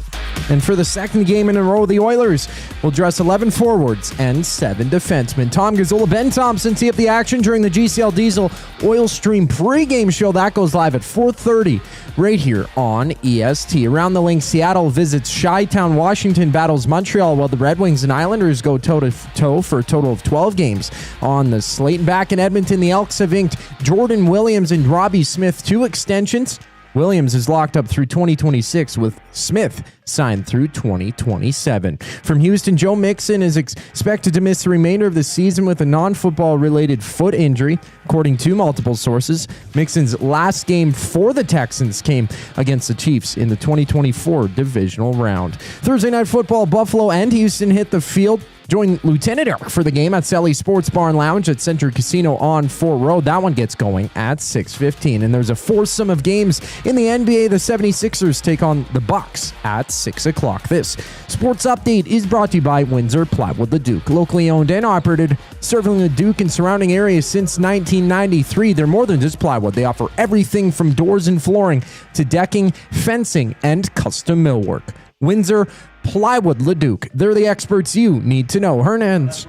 And for the second game in a row, the Oilers will dress 11 forwards and 7 defensemen. Tom Gazzola, Ben Thompson tee up the action during the GCL Diesel Oil Stream pregame show. That goes live at 4:30 right here on EST. Around the link, Seattle visits Chi-Town. Washington battles Montreal, while the Red Wings and Islanders go toe-to-toe for a total of 12 games on the slate. And back in Edmonton, the Elks have inked Jordan Williams and Robbie Smith 2 extensions. Williams is locked up through 2026, with Smith signed through 2027. From Houston, Joe Mixon is expected to miss the remainder of the season with a non-football related foot injury. According to multiple sources, Mixon's last game for the Texans came against the Chiefs in the 2024 divisional round. Thursday Night Football, Buffalo and Houston hit the field. Join Lieutenant Eric for the game at Sally's Sports Bar and Lounge at Century Casino on Fort Road. That one gets going at 6:15. And there's a foursome of games in the NBA. The 76ers take on the Bucks at 6 o'clock. This sports update is brought to you by Windsor Plywood Leduc. Locally owned and operated, serving Leduc and surrounding areas since 1993. They're more than just plywood. They offer everything from doors and flooring to decking, fencing, and custom millwork. Windsor Plywood Leduc. They're the experts you need to know. Hernan's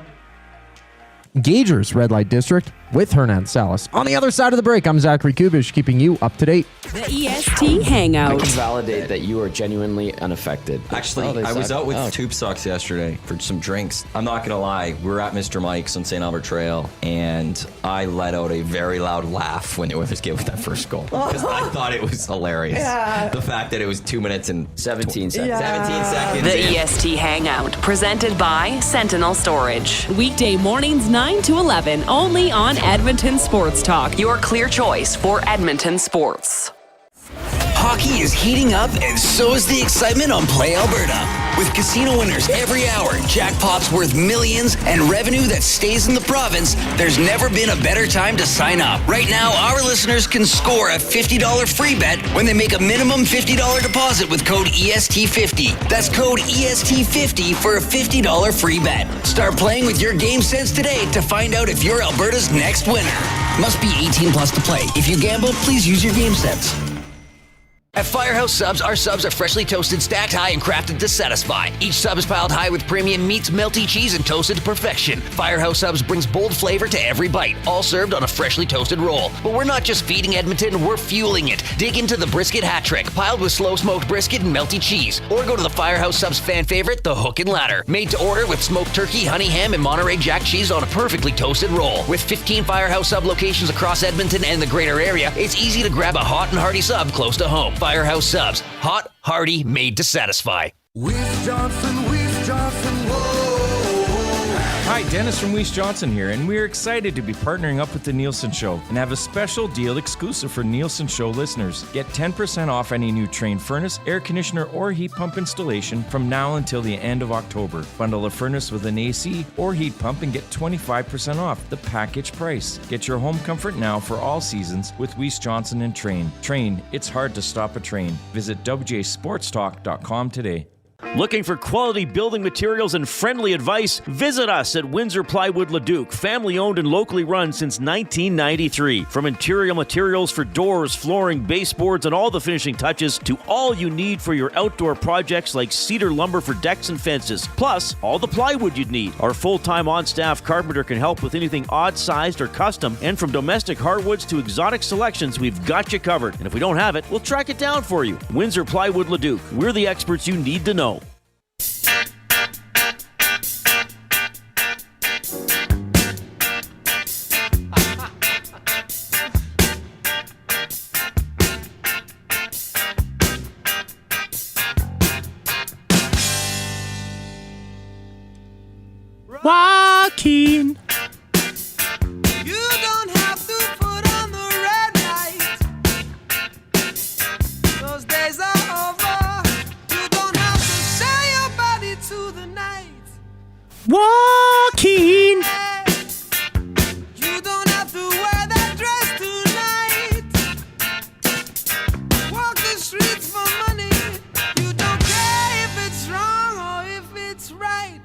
Gager's Red Light District with Hernan Salas. On the other side of the break, I'm Zach Kubusch, keeping you up to date. The EST Hangout. I can validate that you are genuinely unaffected. Actually, I was out with Tube Socks yesterday for some drinks. I'm not going to lie, we were at Mr. Mike's on St. Albert Trail, and I let out a very loud laugh when the Oilers gave that first goal. Because I thought it was hilarious. Yeah. The fact that it was 2 minutes and 17 seconds. Yeah. 17 seconds. The EST Hangout, presented by Sentinel Storage. Weekday mornings 9 to 11, only on Edmonton Sports Talk, your clear choice for Edmonton sports. Hockey is heating up, and so is the excitement on Play Alberta. With casino winners every hour, jackpots worth millions, and revenue that stays in the province, there's never been a better time to sign up. Right now, our listeners can score a $50 free bet when they make a minimum $50 deposit with code EST50. That's code EST50 for a $50 free bet. Start playing with your game sense today to find out if you're Alberta's next winner. Must be 18 plus to play. If you gamble, please use your game sense. At Firehouse Subs, our subs are freshly toasted, stacked high, and crafted to satisfy. Each sub is piled high with premium meats, melty cheese, and toasted to perfection. Firehouse Subs brings bold flavor to every bite, all served on a freshly toasted roll. But we're not just feeding Edmonton, we're fueling it. Dig into the brisket hat trick, piled with slow-smoked brisket and melty cheese. Or go to the Firehouse Subs fan favorite, the Hook and Ladder. Made to order with smoked turkey, honey ham, and Monterey Jack cheese on a perfectly toasted roll. With 15 Firehouse Sub locations across Edmonton and the greater area, it's easy to grab a hot and hearty sub close to home. Firehouse Subs. Hot, hearty, made to satisfy. Weiss Johnson, whoa. Hi, Dennis from Weiss Johnson here, and we're excited to be partnering up with the Nielsen Show and have a special deal exclusive for Nielsen Show listeners. Get 10% off any new Trane furnace, air conditioner, or heat pump installation from now until the end of October. Bundle a furnace with an AC or heat pump and get 25% off the package price. Get your home comfort now for all seasons with Weiss Johnson and Trane. Trane, it's hard to stop a train. Visit wjsportstalk.com today. Looking for quality building materials and friendly advice? Visit us at Windsor Plywood Leduc, family owned and locally run since 1993. From interior materials for doors, flooring, baseboards, and all the finishing touches to all you need for your outdoor projects like cedar lumber for decks and fences, plus all the plywood you'd need. Our full-time on-staff carpenter can help with anything odd-sized or custom, and from domestic hardwoods to exotic selections, we've got you covered. And if we don't have it, we'll track it down for you. Windsor Plywood Leduc. We're the experts you need to know. Joaquin. You don't have to put on the red light. Those days are over. You don't have to sell your body to the night. Joaquin. You don't have to wear that dress tonight. Walk the streets for money. You don't care if it's wrong or if it's right.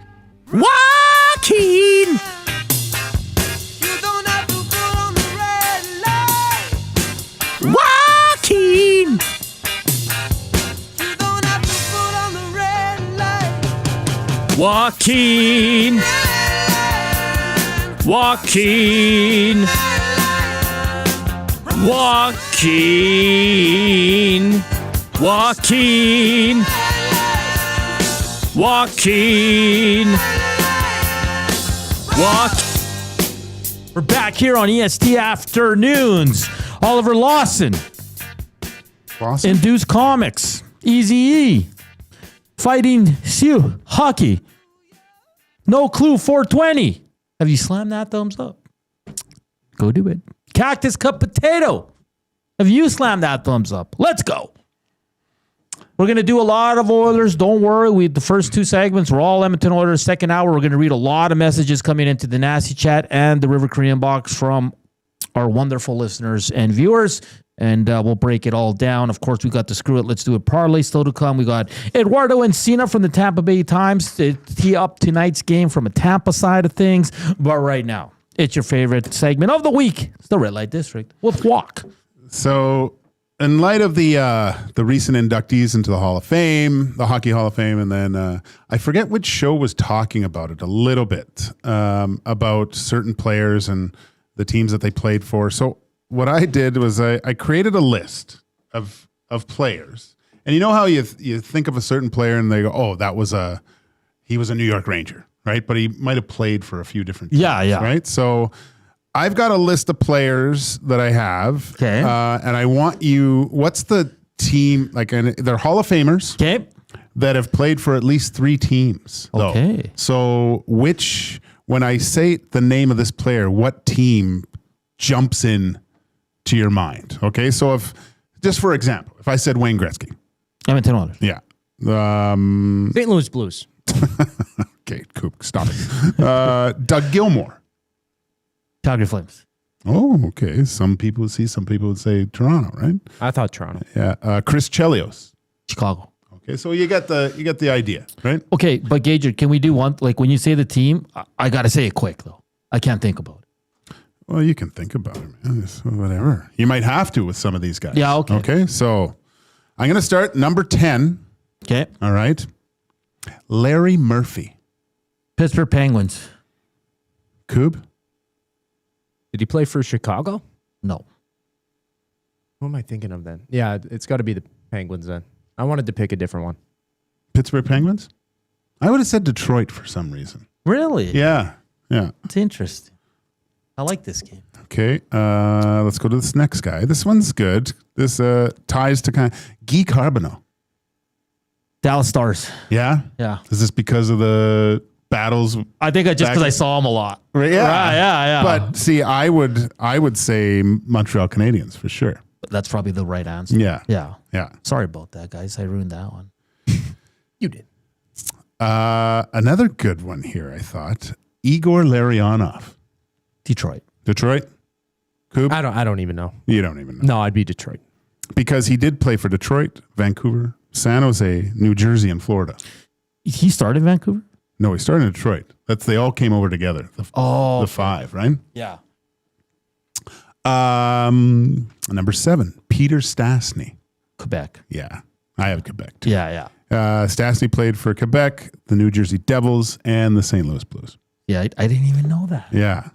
Joaquin. You don't have to put on the red light. Joaquin. You don't have to put on the red light. Joaquin. Joaquin. Joaquin. Joaquin. Joaquin. We're back here on EST Afternoons. Oliver Lawson. Induced Comics. Easy-E. Fighting Sioux. Hockey. No Clue 420. Have you slammed that thumbs up? Go do it. Cactus Cup Potato. Have you slammed that thumbs up? Let's go. We're going to do a lot of Oilers. Don't worry. The first two segments were all Edmonton Oilers. Second hour, we're going to read a lot of messages coming into the Nasty Chat and the River Korean Box from our wonderful listeners and viewers. And we'll break it all down. Of course, we got the Screw It, Let's Do It parlay still to come. We got Eduardo Encina from the Tampa Bay Times to tee up tonight's game from a Tampa side of things. But right now, it's your favorite segment of the week. It's the Red Light District with Walk. So, in light of the recent inductees into the Hall of Fame, the Hockey Hall of Fame, and then I forget which show was talking about it a little bit, about certain players and the teams that they played for. So what I did was I created a list of players. And you know how you think of a certain player and they go, oh, he was a New York Ranger, right? But he might have played for a few different teams, right? So I've got a list of players that I have. Okay. And I want you, what's the team, they're Hall of Famers. Okay. That have played for at least 3 teams. Okay. Though. So when I say the name of this player, what team jumps in to your mind? Okay. So if Just for example, if I said Wayne Gretzky. Edmonton Oilers. Yeah. St. Louis Blues. Okay, Coop, stop it. Doug Gilmour. Calgary Flames. Oh, okay. Some people would say Toronto, right? I thought Toronto. Yeah. Chris Chelios. Chicago. Okay, so you get the idea, right? Okay, but Gager, can we do one? Like when you say the team, I got to say it quick though. I can't think about it. Well, you can think about it, man. It's whatever. You might have to with some of these guys. Yeah, okay. Okay, so I'm going to start number 10. Okay. All right. Larry Murphy. Pittsburgh Penguins. Coob? Did he play for Chicago? No. Who am I thinking of then? Yeah, it's got to be the Penguins then. I wanted to pick a different one. Pittsburgh Penguins? I would have said Detroit for some reason. Really? Yeah. It's interesting. I like this game. Okay, let's go to this next guy. This one's good. This ties to kind of Guy Carbonneau. Dallas Stars. Yeah? Yeah. Is this because of the battles? I think because I saw him a lot. Right, yeah. Right, yeah. But see, I would say Montreal Canadiens for sure. That's probably the right answer. Yeah. Yeah. Sorry about that, guys. I ruined that one. You did. Another good one here, I thought. Igor Larionov. Detroit. Coop? I don't even know. You don't even know. No, I'd be Detroit. Because he did play for Detroit, Vancouver, San Jose, New Jersey, and Florida. He started in Vancouver? No, he started in Detroit. They all came over together. The five, right? Yeah. Number 7, Peter Stastny. Quebec. Yeah. I have Quebec too. Yeah. Stastny played for Quebec, the New Jersey Devils, and the St. Louis Blues. Yeah, I didn't even know that. Yeah.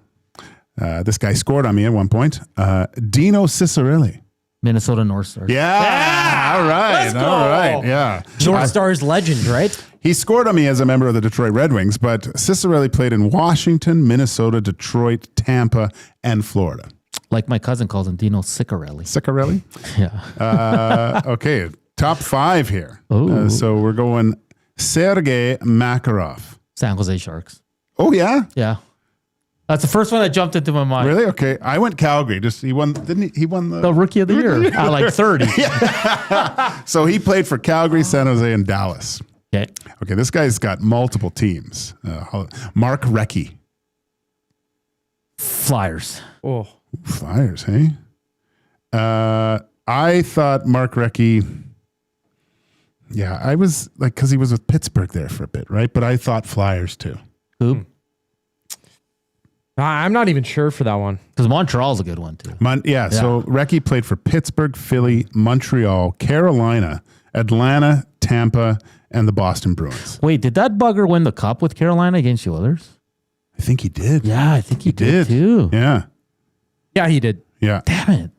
This guy scored on me at one point. Dino Ciccarelli. Minnesota North Stars. Yeah. All right. Let's go. All right. Yeah. North Stars legend, right? He scored on me as a member of the Detroit Red Wings, but Ciccarelli played in Washington, Minnesota, Detroit, Tampa, and Florida. Like my cousin calls him, Dino Ciccarelli. Ciccarelli? Yeah. Okay. Top 5 here. Ooh. So we're going Sergei Makarov. San Jose Sharks. Oh, yeah? Yeah. That's the first one that jumped into my mind. Really? Okay. I went Calgary. He won, didn't he? He won the Rookie of the Year at like 30. So he played for Calgary, San Jose, and Dallas. Okay. Okay. This guy's got multiple teams. Mark Recchi. Flyers. Oh. Flyers, hey? I thought Mark Recchi. Yeah, I was like, because he was with Pittsburgh there for a bit, right? But I thought Flyers too. Who? I'm not even sure for that one. Because Montreal's a good one too. Yeah, so Recchi played for Pittsburgh, Philly, Montreal, Carolina, Atlanta, Tampa, and the Boston Bruins. Wait, did that bugger win the cup with Carolina against the Oilers? I think he did. Yeah, I think he did too. Yeah. Yeah, he did. Yeah. Damn it.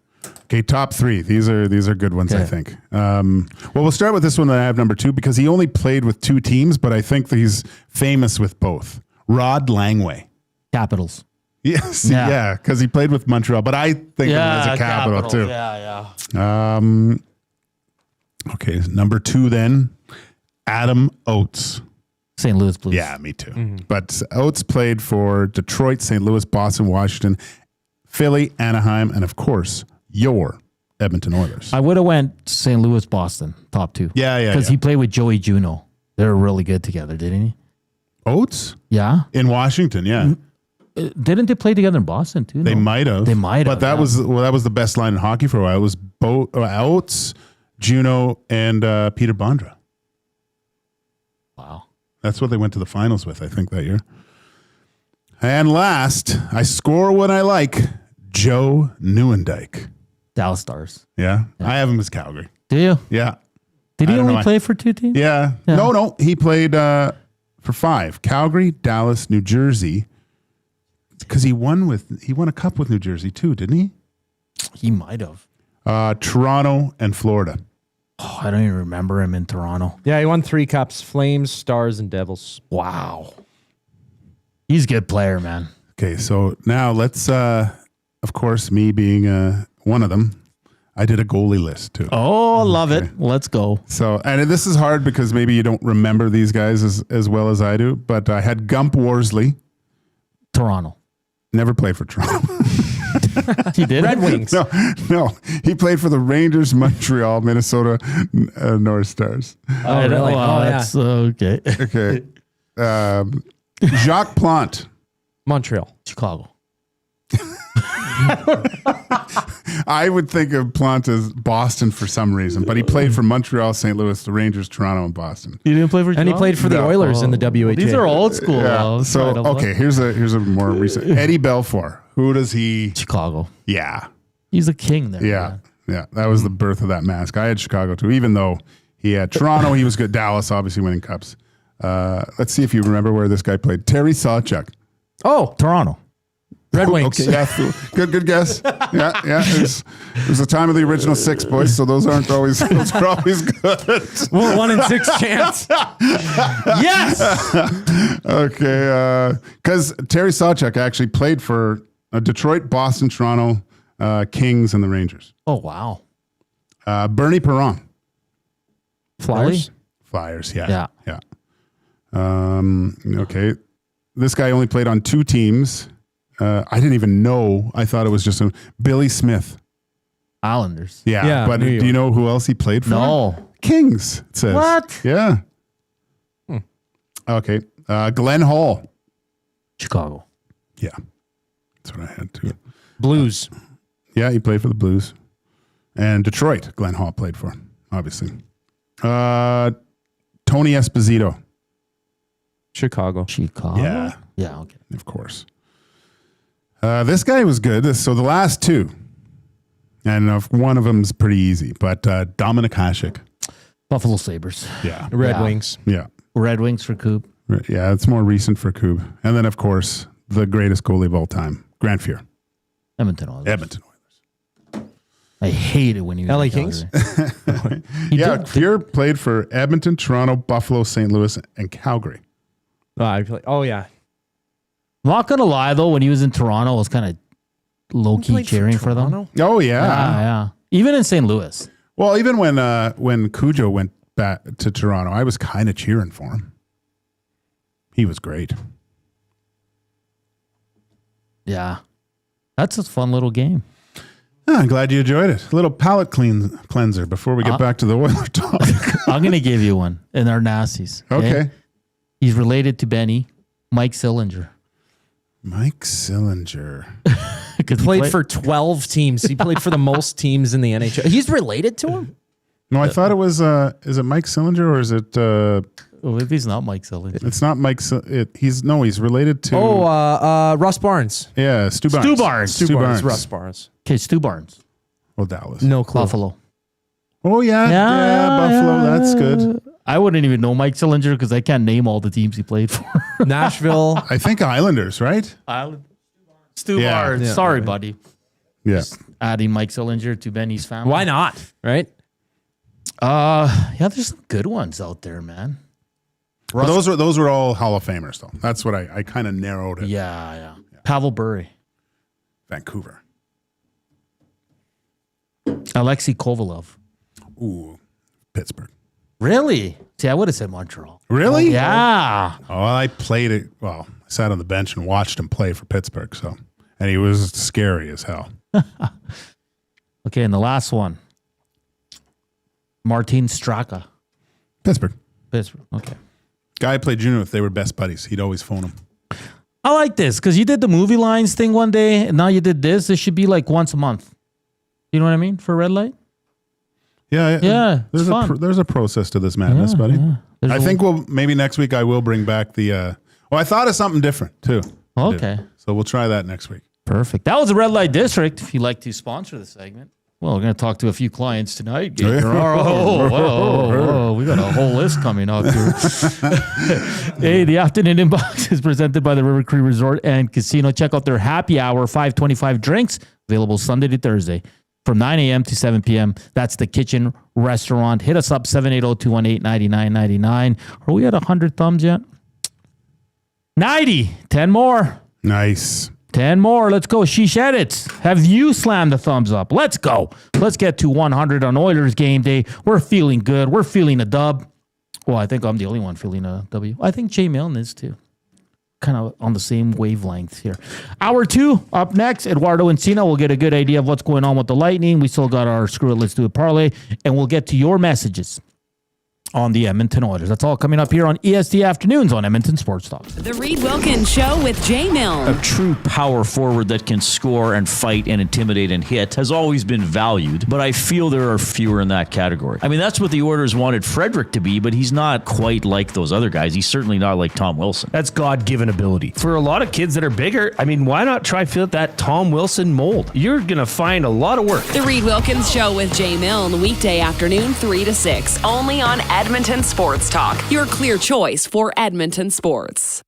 Okay, top 3. These are good ones, I think. Well, we'll start with this one that I have number 2 because he only played with 2 teams, but I think that he's famous with both. Rod Langway. Capitals. Yes, yeah, because he played with Montreal, but I think of him as a Capital too. Yeah. Okay, number 2 then, Adam Oates. St. Louis Blues. Yeah, me too. But Oates played for Detroit, St. Louis, Boston, Washington, Philly, Anaheim, and of course, your Edmonton Oilers. I would have went St. Louis, Boston, top 2. Yeah. Because he played with Joey Juneau. They were really good together, didn't he? Oates? Yeah. In Washington, yeah. Didn't they play together in Boston too? They might have. But that was the best line in hockey for a while. It was Oates, Juneau, and Peter Bondra. Wow. That's what they went to the finals with, I think, that year. And last, I score when I like, Joe Nieuwendyk. Dallas Stars. Yeah. I have him as Calgary. Do you? Yeah. Did he only play for 2 teams? Yeah. No. He played for 5. Calgary, Dallas, New Jersey. Because he won a cup with New Jersey too, didn't he? He might have. Toronto and Florida. Oh, I don't even remember him in Toronto. Yeah, he won 3 cups: Flames, Stars, and Devils. Wow. He's a good player, man. Okay, so now let's, of course, me being one of them, I did a goalie list too. Oh, love it. Let's go. So, and this is hard because maybe you don't remember these guys as well as I do, but I had Gump Worsley. Toronto. Never played for Toronto. He did? Red Wings. No. He played for the Rangers, Montreal, Minnesota North Stars. Oh, really? That's okay. Okay. Jacques Plante. Montreal. Chicago. I would think of Plante as Boston for some reason, but he played for Montreal, St. Louis, the Rangers, Toronto, and Boston. He didn't play for And he played for the Oilers in the WHA. These are old school. Yeah. Though. So okay, here's a more recent. Eddie Belfour. Who does he? Chicago. Yeah. He's a king there. Yeah. Man. Yeah. That was the birth of that mask. I had Chicago too, even though he had Toronto. He was good. Dallas, obviously winning cups. Let's see if you remember where this guy played. Terry Sawchuk. Oh, Toronto. Red Wings. Okay, yeah, good guess. Yeah. It was the time of the original six, boys. So those are always good. Well, 1 in 6 chance. Yes. Okay, because Terry Sawchuk actually played for Detroit, Boston, Toronto, Kings, and the Rangers. Oh wow. Bernie Perron. Flyers. Flyers. Yeah. Okay, this guy only played on 2 teams. I didn't even know. I thought it was just Billy Smith. Islanders. Yeah, but do you know who else he played for? No. Kings, it says. What? Yeah. Okay. Glenn Hall. Chicago. Yeah. That's what I had too. Blues. Yeah, he played for the Blues. And Detroit, Glenn Hall played for, obviously. Tony Esposito. Chicago. Yeah. Yeah, okay. Of course. This guy was good. So the last 2, and one of them's pretty easy, but Dominic Hasek. Buffalo Sabres. Yeah. Red Wings. Yeah. Red Wings for Coop. Yeah, it's more recent for Coop. And then, of course, the greatest goalie of all time, Grant Fuhr. Edmonton Oilers. Edmonton Oilers. I hate it when you LA Kings. Yeah, Fuhr played for Edmonton, Toronto, Buffalo, St. Louis, and Calgary. Oh, yeah. I'm not gonna lie though, when he was in Toronto, I was kind of low key cheering for them. Oh yeah, yeah. Even in St. Louis. Well, even when Cujo went back to Toronto, I was kind of cheering for him. He was great. Yeah, that's a fun little game. I'm glad you enjoyed it. A little palate cleanser before we get back to the Oiler talk. I'm gonna give you one in our nasties. Okay. He's related to Benny, Mike Sillinger. Mike Sillinger. Played for 12 teams. He played for the most teams in the NHL. He's related to him? No, I thought it was, is it Mike Sillinger or is it... well, if he's not Mike Sillinger. It's not Mike he's related to... Russ Barnes. Yeah, Stu Barnes. Stu Barnes. Russ Barnes. Okay, Stu Barnes. Well, Dallas. No clue. Buffalo. Oh, yeah, Buffalo. That's good. I wouldn't even know Mike Sillinger because I can't name all the teams he played for. Nashville. I think Islanders, right? Stu Barnes. Yeah. Sorry, buddy. Yeah. Just adding Mike Sillinger to Benny's family. Why not? Right? Yeah, there's some good ones out there, man. Well, those were all Hall of Famers, though. That's what I kind of narrowed it. Yeah. Pavel Bure. Vancouver. Alexei Kovalov. Ooh, Pittsburgh. Really? See, I would have said Montreal. Really? Yeah. Oh, I played it. Well, I sat on the bench and watched him play for Pittsburgh. And he was scary as hell. Okay, and the last one. Martin Straka. Pittsburgh. Okay. Guy I played junior with, they were best buddies. He'd always phone him. I like this because you did the movie lines thing one day, and now you did this. This should be like once a month. You know what I mean? For Red Light? Yeah. It's fun. There's a process to this madness, buddy. Yeah. I think maybe next week I will bring back the... I thought of something different, too. Okay. So we'll try that next week. Perfect. That was the Red Light District. If you'd like to sponsor the segment. Well, we're going to talk to a few clients tonight. Gager. Whoa. We got a whole list coming up here. Hey, the afternoon inbox is presented by the River Cree Resort and Casino. Check out their happy hour, 525 drinks, available Sunday to Thursday from 9 a.m. to 7 p.m. That's the kitchen restaurant. Hit us up, 780-218-9999. Are we at 100 thumbs yet? 90. 10 more. Nice. 10 more. Let's go. Sheesh edits. Have you slammed the thumbs up? Let's go. Let's get to 100 on Oilers game day. We're feeling good. We're feeling a dub. Well, I think I'm the only one feeling a W. I think Jay Milne is too. kind of on the same wavelength here. Hour 2 up next. Eduardo Encina will get a good idea of what's going on with the Lightning. We still got our Screw It, Let's Do It parlay, and we'll get to your messages on the Edmonton Oilers. That's all coming up here on EST Afternoons on Edmonton Sports Talk. The Reed Wilkins Show with J Mill. A true power forward that can score and fight and intimidate and hit has always been valued, but I feel there are fewer in that category. I mean, that's what the Oilers wanted Frederick to be, but he's not quite like those other guys. He's certainly not like Tom Wilson. That's God-given ability. For a lot of kids that are bigger, I mean, why not try fit that Tom Wilson mold? You're going to find a lot of work. The Reed Wilkins Show with J Mill, weekday afternoon 3 to 6, only on Edmonton Sports Talk, your clear choice for Edmonton sports.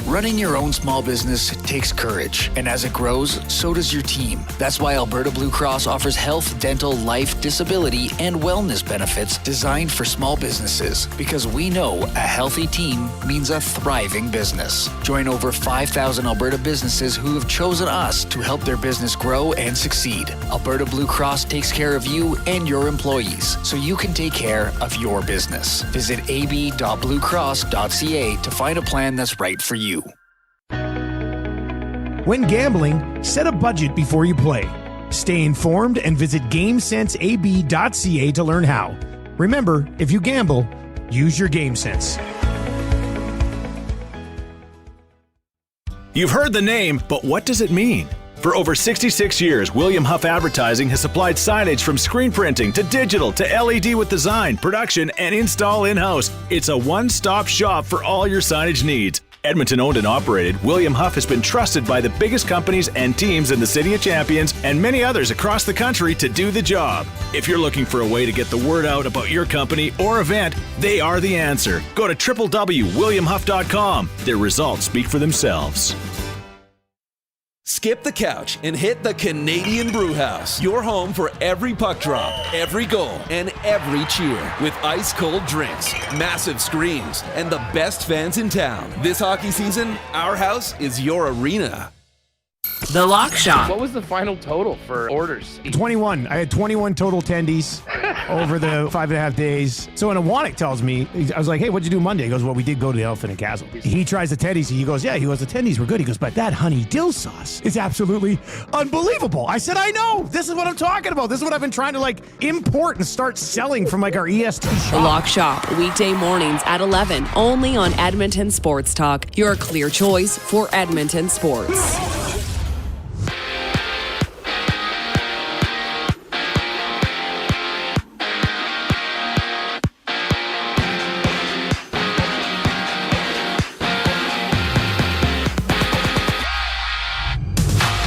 Running your own small business takes courage, and as it grows, so does your team. That's why Alberta Blue Cross offers health, dental, life, disability, and wellness benefits designed for small businesses, because we know a healthy team means a thriving business. Join over 5,000 Alberta businesses who have chosen us to help their business grow and succeed. Alberta Blue Cross takes care of you and your employees, so you can take care of your business. Visit ab.bluecross.ca to find a plan that's right for you. When gambling, set a budget before you play. Stay informed and visit GameSenseAB.ca to learn how. Remember, if you gamble, use your game sense. You've heard the name, but what does it mean? For over 66 years, William Huff Advertising has supplied signage from screen printing to digital to LED with design, production, and install in-house. It's a one-stop shop for all your signage needs. Edmonton owned and operated, William Huff has been trusted by the biggest companies and teams in the City of Champions and many others across the country to do the job. If you're looking for a way to get the word out about your company or event, they are the answer. Go to www.williamhuff.com. Their results speak for themselves. Skip the couch and hit the Canadian Brewhouse. Your home for every puck drop, every goal, and every cheer. With ice-cold drinks, massive screens, and the best fans in town. This hockey season, our house is your arena. The Lock Shop. What was the final total for orders? 21. I had 21 total attendees over the 5.5 days. So when Iwanek tells me, I was like, hey, what'd you do Monday? He goes, well, we did go to the Elephant and Castle. He tries the tendies. He goes, yeah, the tendies were good. He goes, but that honey dill sauce is absolutely unbelievable. I said, I know. This is what I'm talking about. This is what I've been trying to import and start selling from our EST shop. The Lock Shop, weekday mornings at 11, only on Edmonton Sports Talk, your clear choice for Edmonton sports.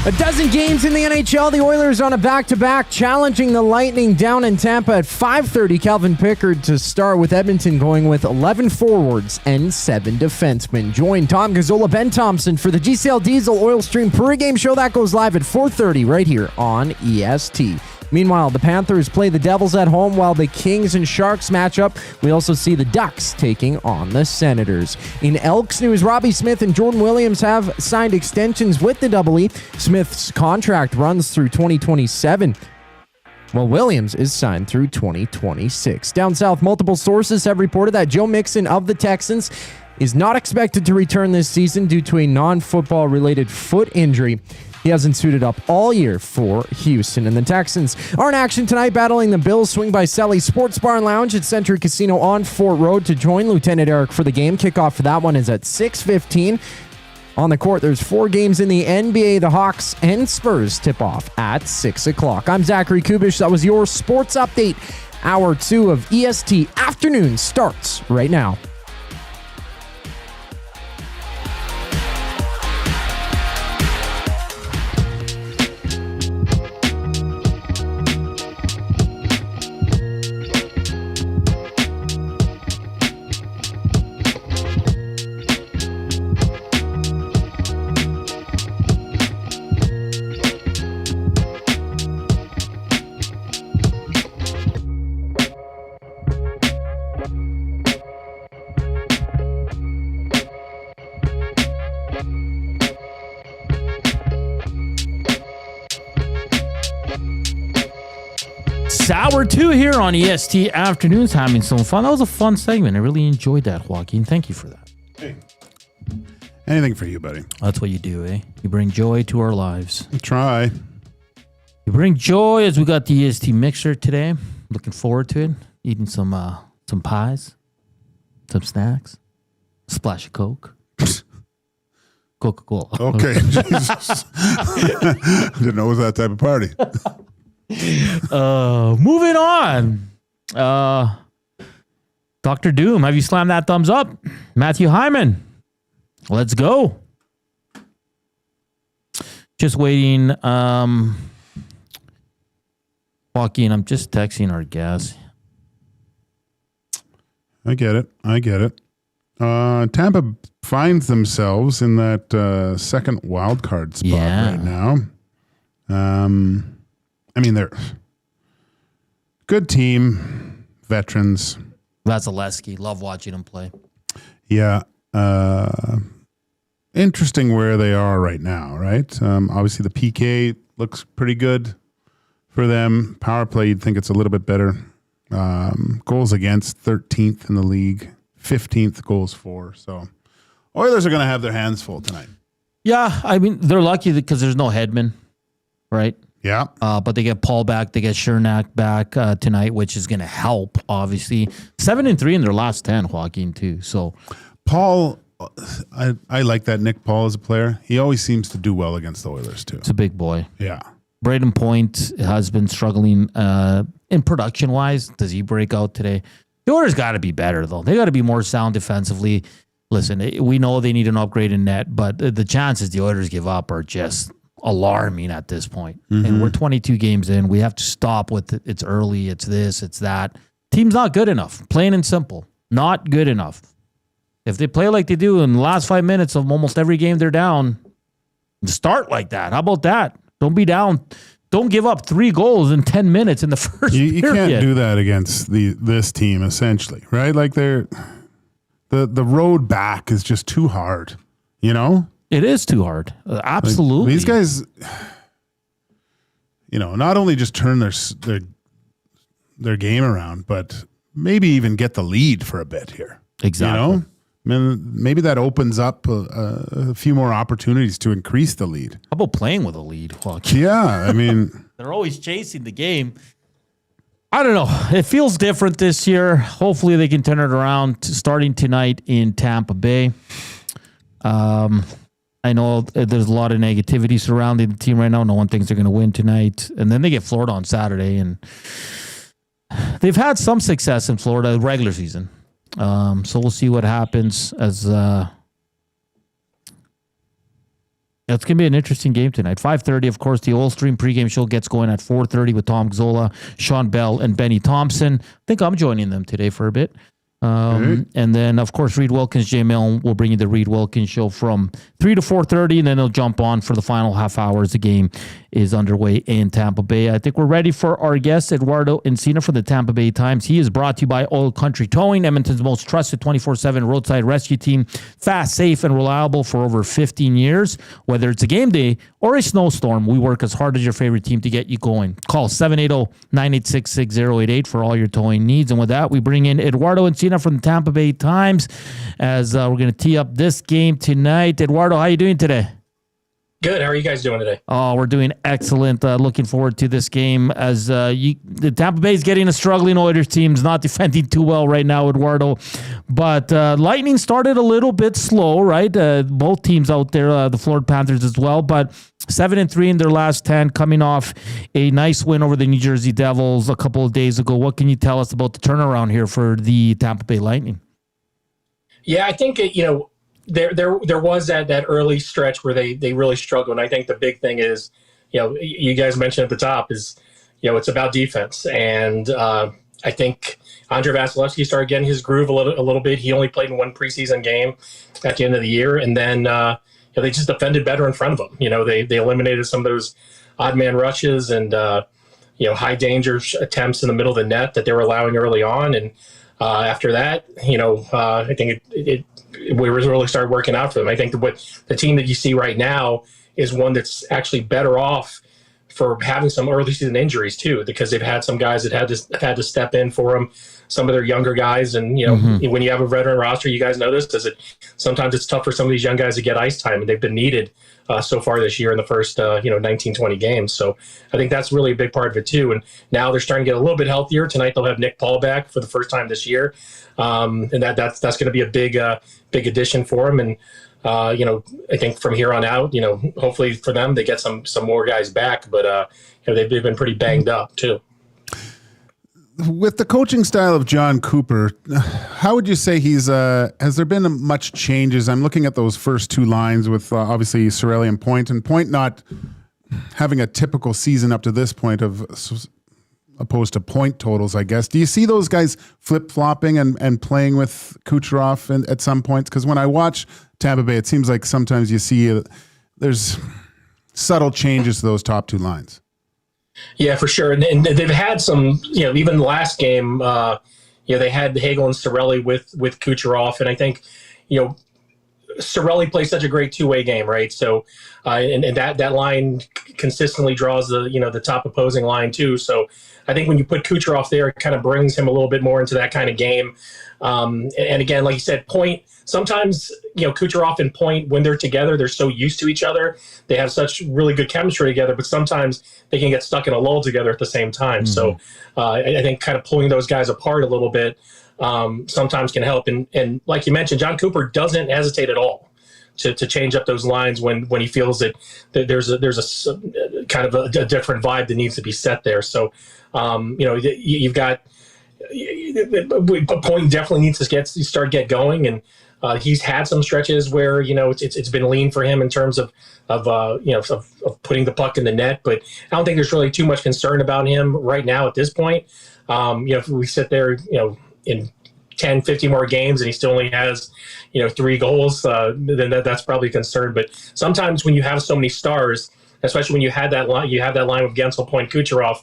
A dozen games in the NHL. The Oilers on a back-to-back, challenging the Lightning down in Tampa at 5:30. Calvin Pickard to start, with Edmonton going with 11 forwards and 7 defensemen. Join Tom Gazzola, Ben Thompson for the GCL Diesel Oil Stream pregame show. That goes live at 4:30 right here on EST. Meanwhile, the Panthers play the Devils at home while the Kings and Sharks match up. We also see the Ducks taking on the Senators. In Elks news, Robbie Smith and Jordan Williams have signed extensions with the Double E. Smith's contract runs through 2027. Well, Williams is signed through 2026. Down south, multiple sources have reported that Joe Mixon of the Texans is not expected to return this season due to a non-football related foot injury. He hasn't suited up all year for Houston. And the Texans are in action tonight, battling the Bills. Swing by Sally's Sports Bar and Lounge at Century Casino on Fort Road to join Lieutenant Eric for the game. Kickoff for that one is at 6:15. On the court, there's 4 games in the NBA. The Hawks and Spurs tip off at 6 o'clock. I'm Zachary Kubusch. That was your sports update. Hour 2 of EST Afternoon starts right now. Hour 2 here on EST Afternoons, having some fun. That was a fun segment. I really enjoyed that, Joaquin. Thank you for that. Anything for you, buddy. That's what you do, eh? You bring joy to our lives. Try. You bring joy as we got the EST mixer today. Looking forward to it. Eating some pies, some snacks, a splash of Coke. Coca-Cola. Okay. Jesus. Didn't know it was that type of party. Moving on. Dr. Doom, have you slammed that thumbs up? Matthew Hyman. Let's go. Just waiting. Joaquin, I'm just texting our guest. I get it. Tampa finds themselves in that second wild card spot right now. I mean, they're good team, veterans. Vasilevsky, love watching him play. Yeah. Interesting where they are right now, right? Obviously, the PK looks pretty good for them. Power play, you'd think it's a little bit better. Goals against, 13th in the league. 15th goals for. So Oilers are going to have their hands full tonight. Yeah, I mean, they're lucky because there's no Hedman, right? Yeah. But they get Paul back. They get Chernak back tonight, which is going to help, obviously. 7-3 in their last 10, Joaquin, too. So Paul, I like that Nick Paul as a player. He always seems to do well against the Oilers, too. It's a big boy. Yeah. Braden Point has been struggling in production-wise. Does he break out today? The Oilers got to be better, though. They got to be more sound defensively. Listen, we know they need an upgrade in net, but the chances the Oilers give up are just alarming at this point. Mm-hmm. And we're 22 games in. We have to stop with it's early, it's this, it's that. Team's not good enough. Plain and simple. Not good enough. If they play like they do in the last 5 minutes of almost every game they're down, start like that. How about that? Don't be down. Don't give up 3 goals in 10 minutes in the first period. You can't do that against this team, essentially, right? Like the road back is just too hard, you know? It is too hard. Absolutely. Like, these guys, not only just turn their game around, but maybe even get the lead for a bit here. Exactly. I mean, maybe that opens up a few more opportunities to increase the lead. How about playing with a lead, Joaquin? Yeah, I mean... They're always chasing the game. I don't know. It feels different this year. Hopefully they can turn it around starting tonight in Tampa Bay. I know there's a lot of negativity surrounding the team right now. No one thinks they're going to win tonight. And then they get Florida on Saturday. And they've had some success in Florida regular season. So we'll see what happens as it's going to be an interesting game tonight. 5:30, of course, the Oil Stream pregame show gets going at 4:30 with Tom Gzola, Sean Bell, and Benny Thompson. I think I'm joining them today for a bit. And then, of course, Reed Wilkins, Jay Milne will bring you the Reed Wilkins show from 3 to 4:30, and then they'll jump on for the final half hour as the game is underway in Tampa Bay. I think we're ready for our guest, Eduardo Encina from the Tampa Bay Times. He is brought to you by Oil Country Towing, Edmonton's most trusted 24/7 roadside rescue team. Fast, safe, and reliable for over 15 years. Whether it's a game day or a snowstorm, we work as hard as your favorite team to get you going. Call 780-986-6088 for all your towing needs. And with that, we bring in Eduardo Encina from the Tampa Bay Times as we're going to tee up this game tonight. Eduardo, how are you doing today? Good. How are you guys doing today? Oh, we're doing excellent. Looking forward to this game as the Tampa Bay is getting a struggling Oilers team. Is not defending too well right now, Eduardo. But Lightning started a little bit slow, right? Both teams out there, the Florida Panthers as well. But 7-3 in their last 10, coming off a nice win over the New Jersey Devils a couple of days ago. What can you tell us about the turnaround here for the Tampa Bay Lightning? Yeah, I think there was that early stretch where they really struggled. And I think the big thing is, you guys mentioned at the top is, it's about defense. And I think Andre Vasilevsky started getting his groove a little bit. He only played in one preseason game at the end of the year. And then they just defended better in front of him. They eliminated some of those odd man rushes and, high danger attempts in the middle of the net that they were allowing early on. And after that, I think we really started working out for them. I think what the team that you see right now is one that's actually better off for having some early season injuries too, because they've had some guys that had to step in for them, some of their younger guys. And, when you have a veteran roster, you guys know this, sometimes it's tough for some of these young guys to get ice time, and they've been needed so far this year in the first, 19, 20 games. So I think that's really a big part of it too. And now they're starting to get a little bit healthier. Tonight they'll have Nick Paul back for the first time this year. And that's going to be a big addition for him. And, I think from here on out, hopefully for them, they get some more guys back, but they've been pretty banged up too. With the coaching style of John Cooper, how would you say has there been much changes? I'm looking at those first two lines with obviously Cirelli and Point not having a typical season up to this point opposed to point totals, I guess. Do you see those guys flip-flopping and playing with Kucherov at some points? Because when I watch Tampa Bay, it seems like sometimes you see there's subtle changes to those top two lines. Yeah, for sure. And they've had some, even the last game, they had Hagel and Cirelli with Kucherov. And I think, Cirelli plays such a great two-way game, right? So, and that line consistently draws the top opposing line too. So I think when you put Kucherov there, it kind of brings him a little bit more into that kind of game. And again, like you said, Point, sometimes, Kucherov and Point, when they're together, they're so used to each other. They have such really good chemistry together, but sometimes they can get stuck in a lull together at the same time. So I think kind of pulling those guys apart a little bit sometimes can help. And like you mentioned, John Cooper doesn't hesitate at all to change up those lines when he feels that there's a kind of a different vibe that needs to be set there. So, you've got Point definitely needs to get going, and he's had some stretches where it's been lean for him in terms of putting the puck in the net, but I don't think there's really too much concern about him right now at this point. If we sit there in 10, 15 more games and he still only has 3 goals, then that's probably a concern. But sometimes when you have so many stars, especially when you have that line with Gensel, Point, Kucherov,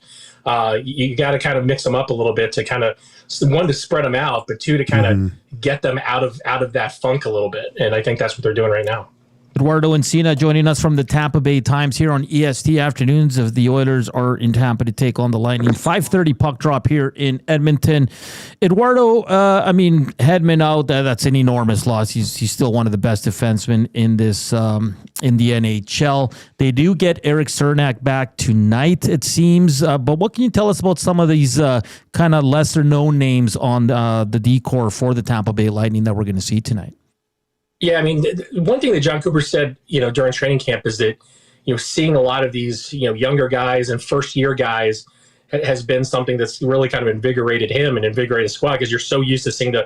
you got to kind of mix them up a little bit to kind of, one, to spread them out, but two, to kind of get them out of that funk a little bit. And I think that's what they're doing right now. Eduardo Encina joining us from the Tampa Bay Times here on EST afternoons. Of the Oilers are in Tampa to take on the Lightning. 5:30 puck drop here in Edmonton. Eduardo, Hedman out. That's an enormous loss. He's still one of the best defensemen in this in the NHL. They do get Eric Cernak back tonight, it seems. But what can you tell us about some of these kind of lesser known names on the D-core for the Tampa Bay Lightning that we're going to see tonight? Yeah, one thing that John Cooper said, during training camp is that, seeing a lot of these, younger guys and first-year guys has been something that's really kind of invigorated him and invigorated the squad, because you're so used to seeing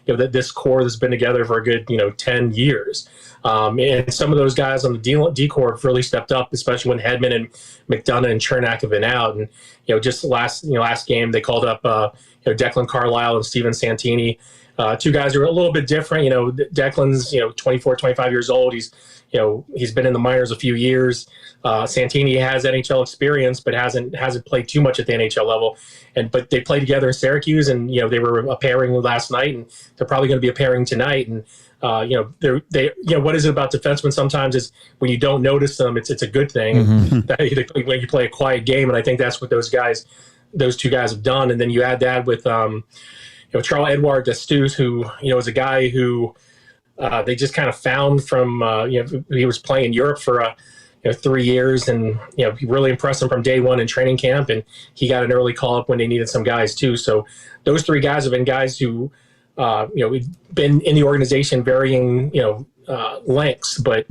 this core that's been together for a good, 10 years. And some of those guys on the D core have really stepped up, especially when Hedman and McDonough and Cernak have been out. And, just last game, they called up, Declan Carlisle and Steven Santini. 2 guys are a little bit different. Declan's 24, 25 years old. He's been in the minors a few years. Santini has NHL experience, but hasn't played too much at the NHL level. But they played together in Syracuse, and they were a pairing last night, and they're probably going to be a pairing tonight. And what is it about defensemen? Sometimes is when you don't notice them, it's a good thing. When you play a quiet game, and I think that's what those 2 guys have done. And then you add that with Charles Edouard Destus, who is a guy who they just kind of found from he was playing in Europe for 3 years, and really impressed him from day one in training camp, and he got an early call up when they needed some guys too. So those 3 guys have been guys who been in the organization varying lengths, but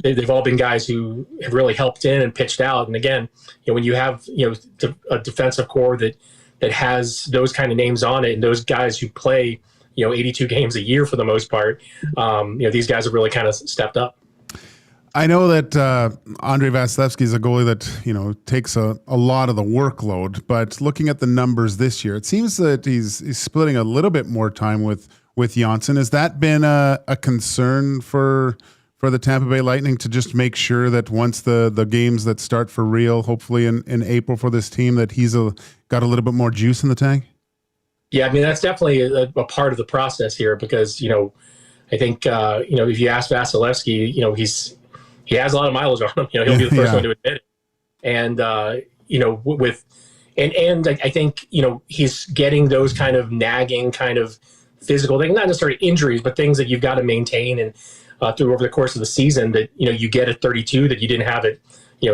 they've all been guys who have really helped in and pitched out. And again, when you have a defensive core that has those kind of names on it, and those guys who play 82 games a year for the most part, these guys have really kind of stepped up. I know that Andrei Vasilevsky is a goalie that takes a lot of the workload, but looking at the numbers this year, it seems that he's splitting a little bit more time with Johnsson. Has that been a concern for the Tampa Bay Lightning, to just make sure that once the games that start for real, hopefully in April for this team, that he's got a little bit more juice in the tank? Yeah, that's definitely a part of the process here, because I think if you ask Vasilevsky, he has a lot of mileage on him. He'll be the first one to admit it. And, I think, he's getting those kind of nagging kind of physical things, not necessarily injuries, but things that you've got to maintain and through over the course of the season that, you get at 32 that you didn't have at,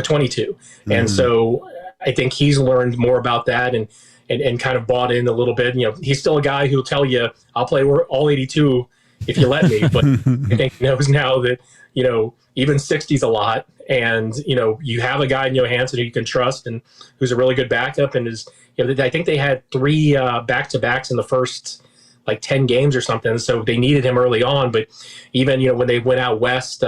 22. Mm-hmm. And so I think he's learned more about that and kind of bought in a little bit. He's still a guy who'll tell you, I'll play all 82 if you let me. But I think he knows now that, even 60 is a lot. And, you have a guy in Johansson who you can trust and who's a really good backup. And I think they had 3 back-to-backs in the first 10 games or something. So they needed him early on. But even, when they went out west, they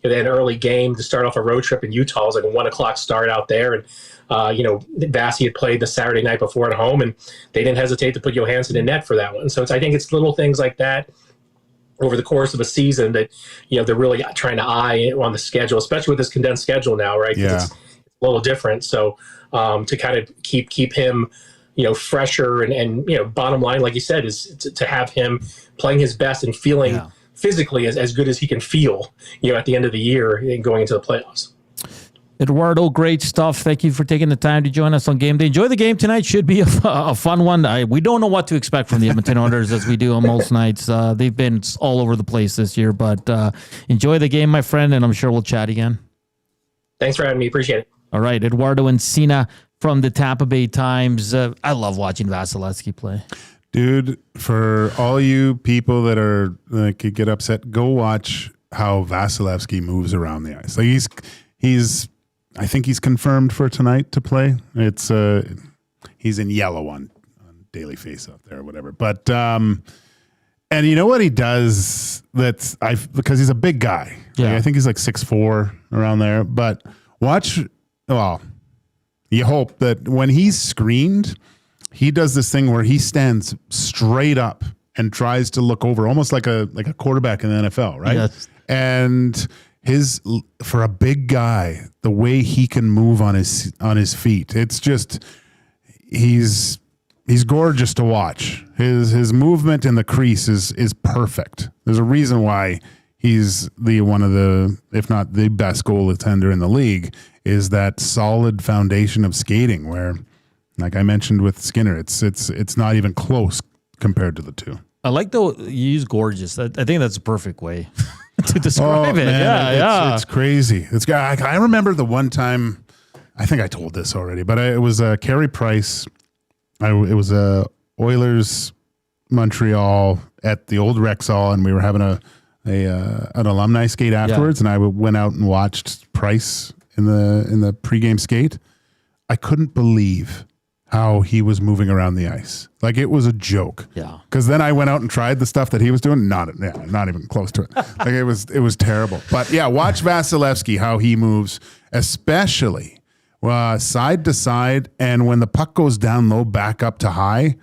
had an early game to start off a road trip in Utah. It was like a 1:00 start out there. And, Vasi had played the Saturday night before at home, and they didn't hesitate to put Johansson in net for that one. So I think it's little things like that over the course of a season that, they're really trying to eye on the schedule, especially with this condensed schedule now, right? Yeah. It's a little different. So to kind of keep him, fresher and bottom line, like you said, is to have him playing his best and feeling physically as good as he can feel, at the end of the year and going into the playoffs. Eduardo, great stuff. Thank you for taking the time to join us on game day. Enjoy the game tonight. Should be a fun one. We don't know what to expect from the Edmonton Oilers as we do on most nights. They've been all over the place this year, but enjoy the game, my friend, and I'm sure we'll chat again. Thanks for having me. Appreciate it. All right. Eduardo Encina from the Tampa Bay Times. I love watching Vasilevsky play. Dude, for all you people that are could get upset, go watch how Vasilevsky moves around the ice. Like he's I think he's confirmed for tonight to play. It's he's in yellow on Daily Face out there or whatever. But and you know what he does because he's a big guy. Yeah. Like, I think he's like 6'4" around there. But you hope that when he's screened, he does this thing where he stands straight up and tries to look over, almost like a quarterback in the NFL, right? Yes. And for a big guy, the way he can move on his feet, it's just he's gorgeous to watch. His movement in the crease is perfect. There's a reason why he's one of the, if not the best goaltender in the league, is that solid foundation of skating where, like I mentioned with Skinner, it's not even close compared to the two. I like the you use gorgeous. I think that's a perfect way to describe it. Man, it's crazy. I remember the one time, I think I told this already, but it was Carey Price. It was Oilers Montreal at the old Rexall, and we were having an alumni skate afterwards, and I went out and watched Price in the pregame skate. I couldn't believe how he was moving around the ice. Like, it was a joke. Yeah. Because then I went out and tried the stuff that he was doing. Not even close to it. Like, it was terrible. But yeah, watch Vasilevsky, how he moves, especially side to side, and when the puck goes down low, back up to high.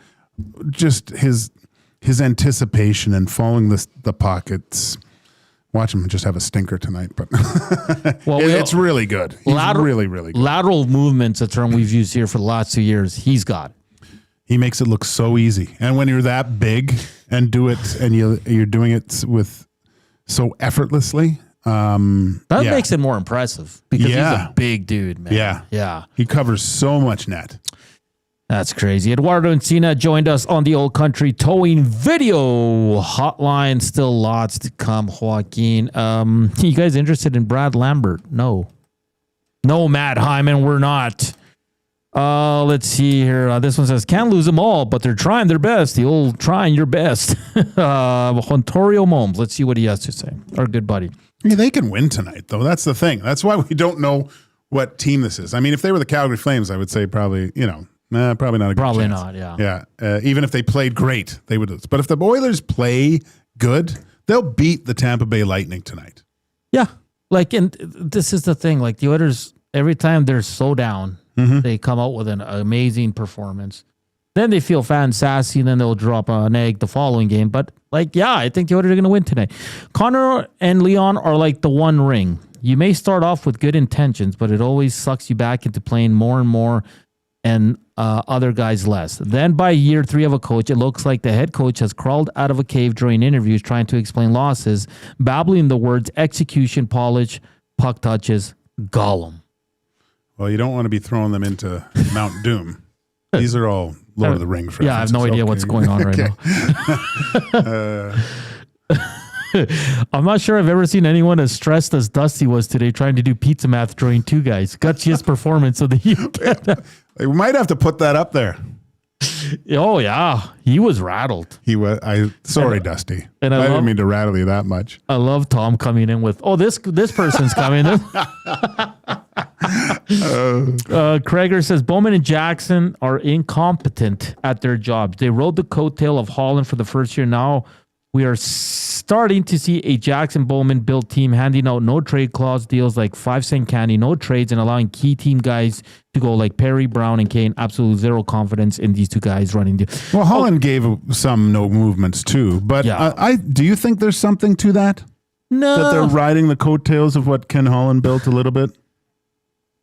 Just his anticipation and following the puck. Watch him just have a stinker tonight, but it's really good. He's really, really good. Lateral movement's a term we've used here for the last 2 years. He's got. He makes it look so easy. And when you're that big and do it, and you're doing it with so effortlessly, that makes it more impressive because he's a big dude, man. Yeah. He covers so much net. That's crazy. Eduardo Encina joined us on the Old Country Towing Video Hotline. Still lots to come, Joaquin. You guys interested in Brad Lambert? No, Matt Hyman, we're not. Let's see here. This one says, can't lose them all, but they're trying their best. The old trying your best. Hontorio Momes. Let's see what he has to say. Our good buddy. Yeah, they can win tonight, though. That's the thing. That's why we don't know what team this is. I mean, if they were the Calgary Flames, I would say probably, probably not a good Probably chance. not, yeah. Yeah. Even if they played great, they would lose. But if the Oilers play good, they'll beat the Tampa Bay Lightning tonight. Yeah. And this is the thing. Like, the Oilers, every time they're so down, they come out with an amazing performance. Then they feel fan sassy, and then they'll drop an egg the following game. But, I think the Oilers are going to win today. Connor and Leon are like the one ring. You may start off with good intentions, but it always sucks you back into playing more and more and other guys less. Then by year 3 of a coach, it looks like the head coach has crawled out of a cave during interviews trying to explain losses, babbling the words execution, polish, puck touches, Gollum. Well, you don't want to be throwing them into Mount Doom. These are all Lord of the Rings references. Yeah, I have no idea what's going on right now. I'm not sure I've ever seen anyone as stressed as Dusty was today trying to do pizza math during two guys. Gutsiest performance of the year. We might have to put that up there. Oh, yeah. He was rattled. He was. Dusty. And I didn't mean to rattle you that much. I love Tom coming in with, this person's coming in. Krager says Bowman and Jackson are incompetent at their jobs. They rode the coattail of Holland for the first year. Now we are starting to see a Jackson Bowman built team handing out no trade clause deals like 5-cent candy, no trades, and allowing key team guys to go like Perry, Brown, and Kane. Absolute zero confidence in these two guys running. Well, Holland gave some no movements too, but do you think there's something to that? No. That they're riding the coattails of what Ken Holland built a little bit?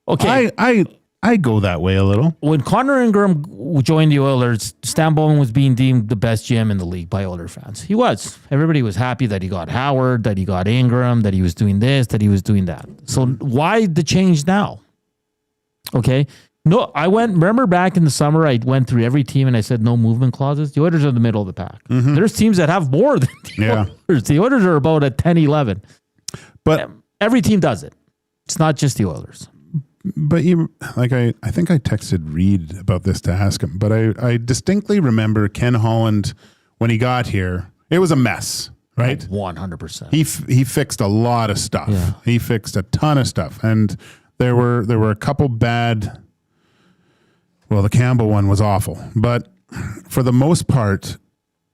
Okay. I go that way a little. When Connor Ingram joined the Oilers, Stan Bowman was being deemed the best GM in the league by Oilers fans. He was. Everybody was happy that he got Howard, that he got Ingram, that he was doing this, that he was doing that. So why the change now? Okay. No, remember back in the summer, I went through every team and I said no movement clauses. The Oilers are in the middle of the pack. Mm-hmm. There's teams that have more than the Oilers. The Oilers are about at 10-11. But every team does it. It's not just the Oilers. But I think I texted Reed about this to ask him, but I distinctly remember Ken Holland when he got here. It was a mess, right? 100%. He fixed a lot of stuff. Yeah. He fixed a ton of stuff, and there were a couple bad. Well, the Campbell one was awful, but for the most part,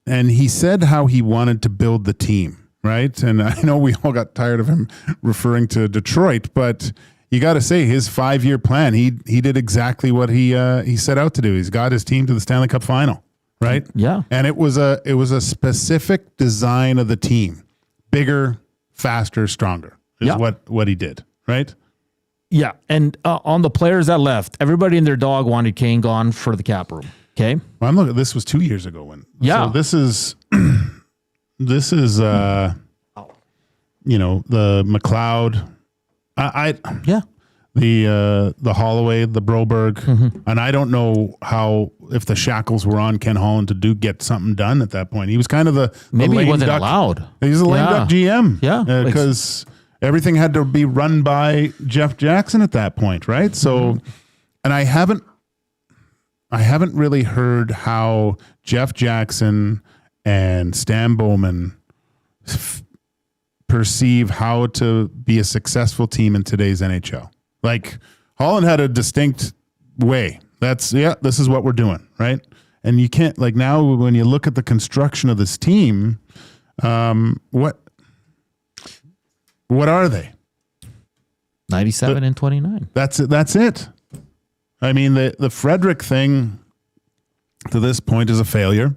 and he said how he wanted to build the team, right? And I know we all got tired of him referring to Detroit, but you got to say his 5-year plan. He did exactly what he set out to do. He's got his team to the Stanley Cup final, right? Yeah. And it was a specific design of the team, bigger, faster, stronger. Is what he did, right? Yeah, and on the players that left, everybody and their dog wanted Kane gone for the cap room. Okay. Well, I'm looking. This was 2 years ago when. Yeah. So this is the McLeod. The Holloway, the Broberg, and I don't know if the shackles were on Ken Holland to get something done at that point. He was kind of maybe he wasn't allowed. He's a lame duck GM, because everything had to be run by Jeff Jackson at that point, right? So, and I haven't really heard how Jeff Jackson and Stan Bowman perceive how to be a successful team in today's NHL. Like Holland had a distinct way. This is what we're doing, right? And you can't, like, now when you look at the construction of this team, what are they? 97 and 29. That's it. I mean, the Frederick thing to this point is a failure.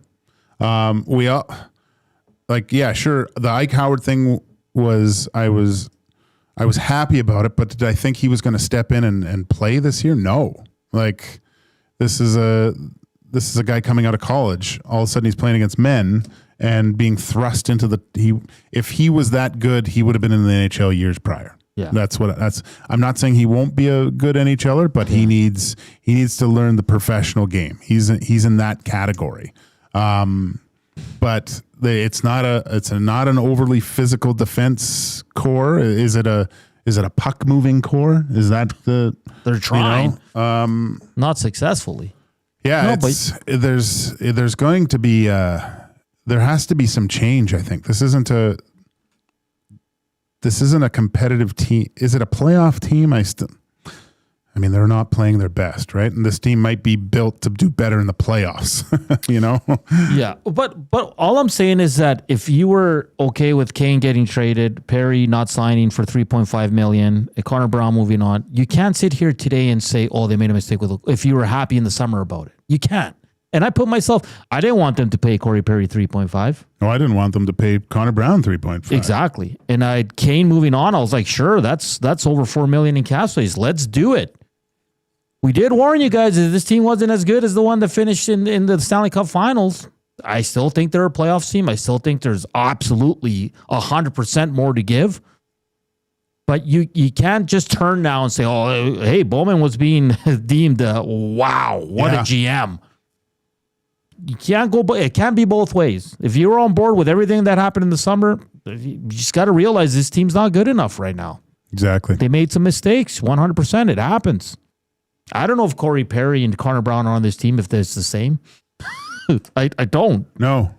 We all sure, the Ike Howard thing was I was happy about it, but did I think he was going to step in and play this year? No. Like, this is a guy coming out of college. All of a sudden he's playing against men and being thrust into if he was that good, he would have been in the NHL years prior. Yeah. I'm not saying he won't be a good NHLer, but he needs to learn the professional game. He's in that category. But it's not an overly physical defense core. Is it a puck moving core? Is that they're trying? Not successly. Yeah, there's going to be there has to be some change. I think this isn't a competitive team. Is it a playoff team? I mean, they're not playing their best, right? And this team might be built to do better in the playoffs, Yeah, but all I'm saying is that if you were okay with Kane getting traded, Perry not signing for $3.5 million, Connor Brown moving on, you can't sit here today and say, "Oh, they made a mistake if you were happy in the summer about it." You can't. And I didn't want them to pay Corey Perry 3.5. No, I didn't want them to pay Connor Brown 3.5. Exactly. And I had Kane moving on. I was like, sure, that's over $4 million in cap space. Let's do it. We did warn you guys that this team wasn't as good as the one that finished in the Stanley Cup Finals. I still think they're a playoff team. I still think there's absolutely 100% more to give. But you can't just turn now and say, oh, hey, Bowman was being deemed, wow, what a GM. You can't go, it can't be both ways. If you're on board with everything that happened in the summer, you just got to realize this team's not good enough right now. Exactly. They made some mistakes, 100%. It happens. I don't know if Corey Perry and Connor Brown are on this team, if it's the same. I don't. No.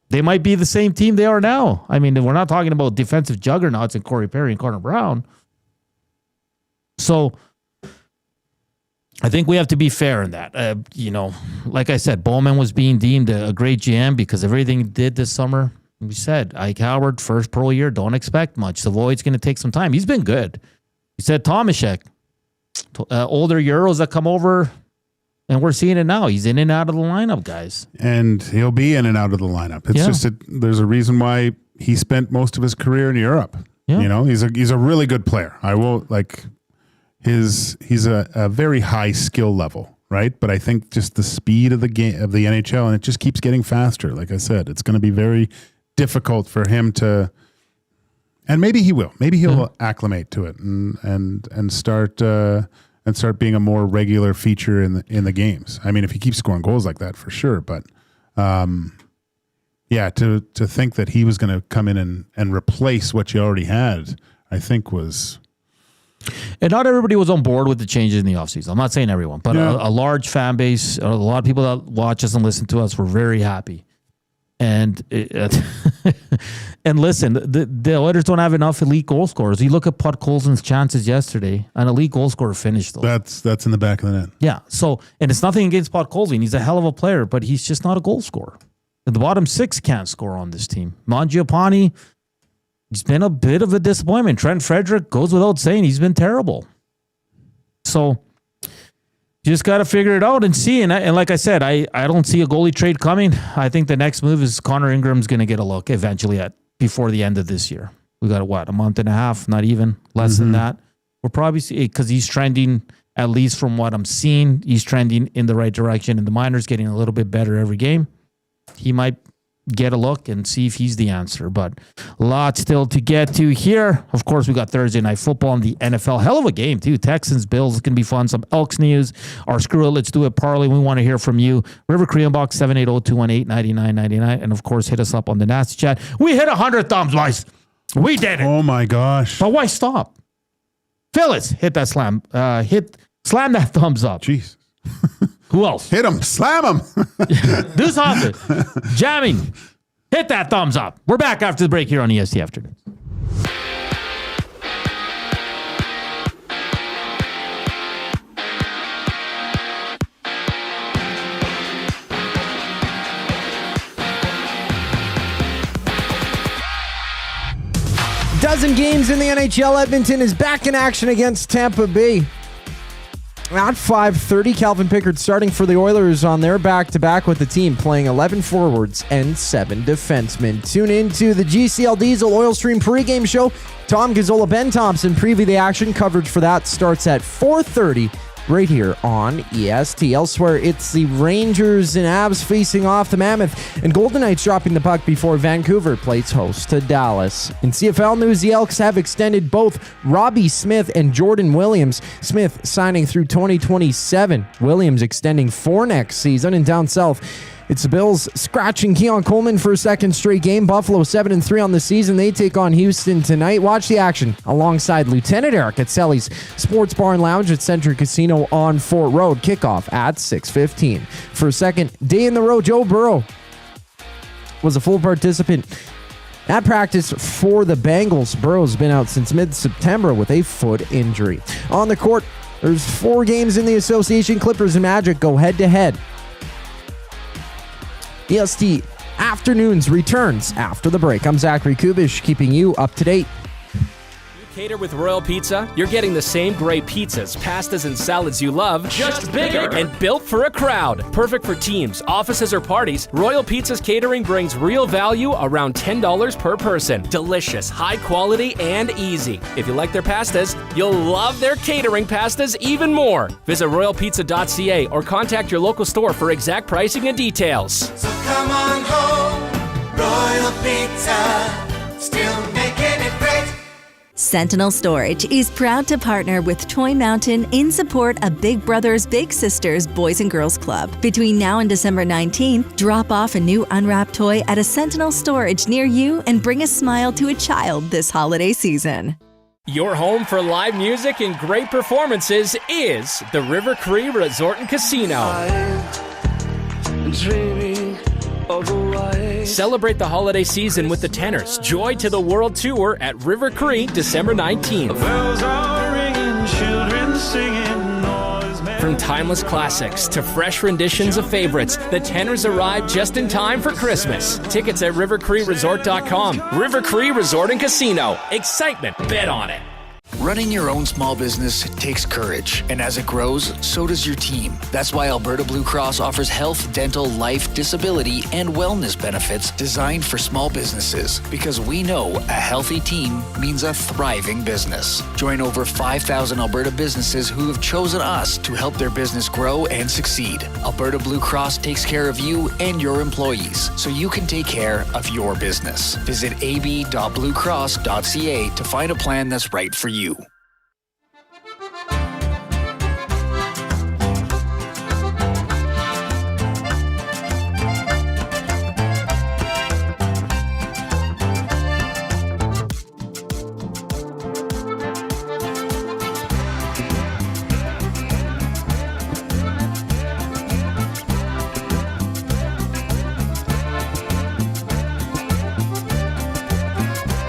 They might be the same team they are now. I mean, we're not talking about defensive juggernauts in Corey Perry and Connor Brown. So I think we have to be fair in that. Like I said, Bowman was being deemed a great GM because everything he did this summer. We said, Ike Howard, first pro year, don't expect much. Savoy's going to take some time. He's been good. He said Tomaszek, older Euros that come over, and we're seeing it now. He's in and out of the lineup, guys. And he'll be in and out of the lineup. It's just there's a reason why he spent most of his career in Europe. Yeah. You know, he's a really good player. I will he's a very high skill level, right? But I think just the speed of the game of the NHL, and it just keeps getting faster. Like I said, it's going to be very difficult for him to, and maybe he will. Maybe he'll acclimate to it and start being a more regular feature in the games. I mean, if he keeps scoring goals like that, for sure. But to think that he was going to come in and replace what you already had, I think was. And not everybody was on board with the changes in the offseason. I'm not saying everyone, but a large fan base, a lot of people that watch us and listen to us were very happy. And and listen, the Oilers don't have enough elite goal scorers. You look at Putt Colson's chances yesterday, an elite goal scorer finished those. That's in the back of the net. Yeah. So, and it's nothing against Putt Colson. He's a hell of a player, but he's just not a goal scorer. The bottom six can't score on this team. Mangiapane, he's been a bit of a disappointment. Trent Frederick goes without saying, he's been terrible. So you just got to figure it out and see. And like I said, I don't see a goalie trade coming. I think the next move is Connor Ingram's going to get a look eventually before the end of this year. We got a month and a half, not even less than that. We'll probably see, because he's trending, at least from what I'm seeing, he's trending in the right direction. And the minors getting a little bit better every game. He might get a look and see if he's the answer. But a lot still to get to here. Of course, we got Thursday Night Football in the NFL. Hell of a game, too. Texans, Bills, it's going to be fun. Some Elks news. Our Screw It, Let's Do It parlay. We want to hear from you. River Korean Box, 780-218-9999. And, of course, hit us up on the Nasty Chat. We hit 100 thumbs, boys. We did it. Oh, my gosh. But why stop? Phyllis, hit that slam. Slam that thumbs up. Jeez. Who else? Hit him. Slam him. Do something. Jamming. Hit that thumbs up. We're back after the break here on EST Afternoons. Dozen games in the NHL. Edmonton is back in action against Tampa Bay. At 5:30, Calvin Pickard starting for the Oilers on their back-to-back with the team, playing 11 forwards and 7 defensemen. Tune in to the GCL Diesel Oil Stream pregame show. Tom Gazzola, Ben Thompson preview the action. Coverage for that starts at 4:30 right here on EST. Elsewhere, it's the Rangers and Avs facing off the Mammoth, and Golden Knights dropping the puck before Vancouver plays host to Dallas. In CFL news, the Elks have extended both Robbie Smith and Jordan Williams. Smith signing through 2027. Williams extending for next season. And down south, it's the Bills scratching Keon Coleman for a second straight game. Buffalo 7-3 on the season. They take on Houston tonight. Watch the action alongside Lieutenant Eric at Selly's Sports Bar and Lounge at Century Casino on Fort Road. Kickoff at 6:15. For a second day in the row, Joe Burrow was a full participant at practice for the Bengals. Burrow's been out since mid-September with a foot injury. On the court, there's 4 games in the association. Clippers and Magic go head-to-head. EST Afternoons returns after the break. I'm Zach Kubusch, keeping you up to date. Cater with Royal Pizza, you're getting the same great pizzas, pastas, and salads you love, just bigger and built for a crowd. Perfect for teams, offices, or parties, Royal Pizza's catering brings real value around $10 per person. Delicious, high quality, and easy. If you like their pastas, you'll love their catering pastas even more. Visit royalpizza.ca or contact your local store for exact pricing and details. So come on home, Royal Pizza, still making it great. Sentinel Storage is proud to partner with Toy Mountain in support of Big Brothers Big Sisters Boys and Girls Club. Between now and December 19th, drop off a new unwrapped toy at a Sentinel Storage near you and bring a smile to a child this holiday season. Your home for live music and great performances is the River Cree Resort and Casino. Celebrate the holiday season with the Tenors' Joy to the World Tour at River Cree, December 19th. From timeless classics to fresh renditions of favorites, the Tenors arrive just in time for Christmas. Tickets at rivercreeresort.com. River Cree Resort and Casino. Excitement. Bet on it. Running your own small business takes courage, and as it grows, so does your team. That's why Alberta Blue Cross offers health, dental, life, disability, and wellness benefits designed for small businesses. Because we know a healthy team means a thriving business. Join over 5,000 Alberta businesses who have chosen us to help their business grow and succeed. Alberta Blue Cross takes care of you and your employees, so you can take care of your business. Visit ab.bluecross.ca to find a plan that's right for you.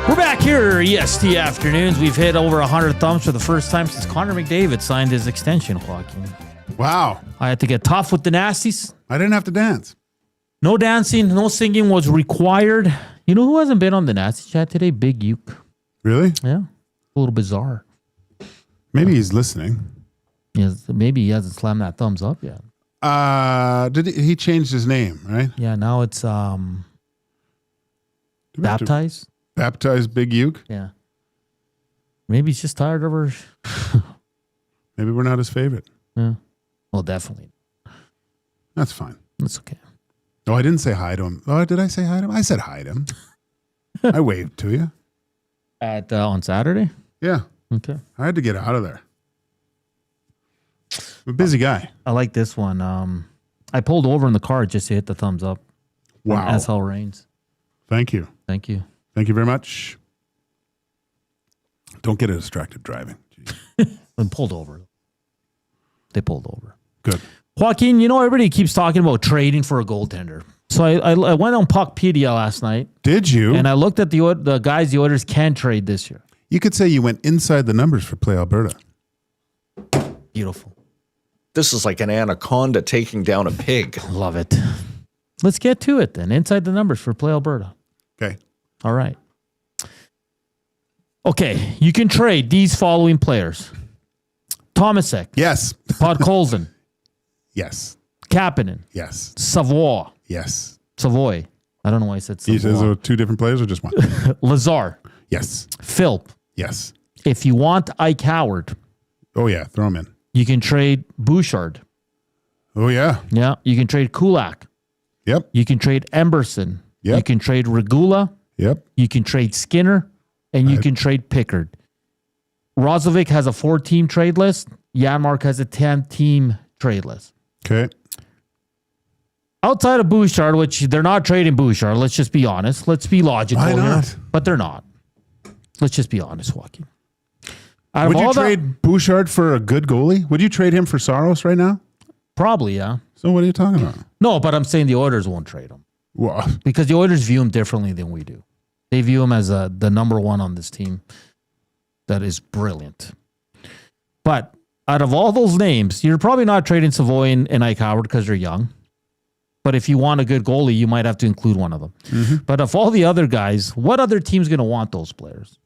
We're back here, EST Afternoons. We've hit over 100 thumbs for the first time since Connor McDavid signed his extension, Joaquin. Wow. I had to get tough with the nasties. I didn't have to dance. No dancing, no singing was required. You know who hasn't been on the nasty chat today? Big Uke. Really? Yeah. A little bizarre. Maybe he's listening. Yes, maybe he hasn't slammed that thumbs up yet. Did he changed his name, right? Yeah, now it's Baptized. Baptized Big Uke? Yeah. Maybe he's just tired of her. Maybe we're not his favorite. Yeah. Well, definitely. That's fine. That's okay. Oh, I didn't say hi to him. Oh, did I say hi to him? I said hi to him. I waved to you. On Saturday? Yeah. Okay. I had to get out of there. I'm a busy guy. I like this one. I pulled over in the car just to hit the thumbs up. Wow. As hell rains. Thank you. Thank you. Thank you very much. Don't get distracted driving. And pulled over. They pulled over. Good. Joaquin, you know, everybody keeps talking about trading for a goaltender. So I went on Puckpedia last night. Did you? And I looked at the guys the Oilers can trade this year. You could say you went inside the numbers for Play Alberta. Beautiful. This is like an anaconda taking down a pig. Love it. Let's get to it then. Inside the numbers for Play Alberta. Okay. All right. Okay. You can trade these following players. Tomasek. Yes. Podkolzin. Yes. Kapanen. Yes. Savoy. Yes. Savoy. I don't know why I said Savoy. These are two different players or just one? Lazar. Yes. Philp. Yes. If you want Ike Howard. Oh, yeah. Throw him in. You can trade Bouchard. Oh, yeah. Yeah. You can trade Kulak. Yep. You can trade Emberson. Yep. You can trade Regula. Yep. You can trade Skinner. And you can trade Pickard. Rozovic has a 4-team trade list. Janmark has a 10-team trade list. Okay. Outside of Bouchard, which they're not trading Bouchard, let's just be honest. Let's be logical Why not? here. But they're not. Let's just be honest, Joaquin. Would you trade Bouchard for a good goalie? Would you trade him for Saros right now? Probably, yeah. So what are you talking about? No, but I'm saying the Oilers won't trade him. Well, because the Oilers view him differently than we do. They view him as the number one on this team. That is brilliant. But out of all those names, you're probably not trading Savoy and Ike Howard because they're young. But if you want a good goalie, you might have to include one of them. Mm-hmm. But of all the other guys, what other team's going to want those players?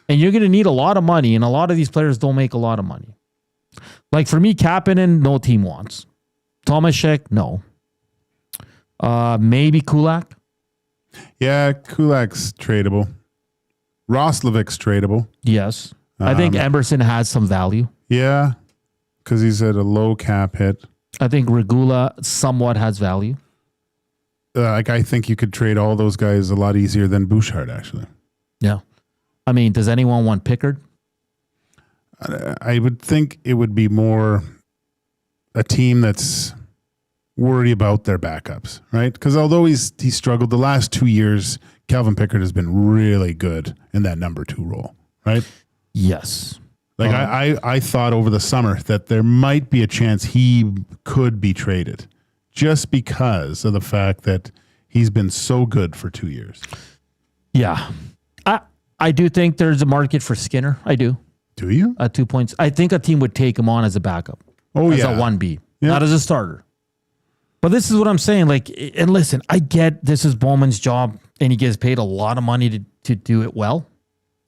And you're going to need a lot of money, and a lot of these players don't make a lot of money. Like for me, Kapanen, no team wants. Tomaszek, no. Maybe Kulak. Yeah, Kulak's tradable. Roslovic's tradable. Yes. I think Emberson has some value. Yeah, because he's at a low cap hit. I think Regula somewhat has value. I think you could trade all those guys a lot easier than Bouchard, actually. Yeah. I mean, does anyone want Pickard? I would think it would be more a team that's worried about their backups, right? Because although he struggled the last 2 years, Calvin Pickard has been really good in that number 2 role, right? Yes. Like I thought over the summer that there might be a chance he could be traded just because of the fact that he's been so good for 2 years. Yeah. I do think there's a market for Skinner. I do. Do you? At 2 points. I think a team would take him on as a backup. Oh, as yeah. a 1B, not as a starter. But this is what I'm saying. Like, and listen, I get this is Bowman's job and he gets paid a lot of money to do it well.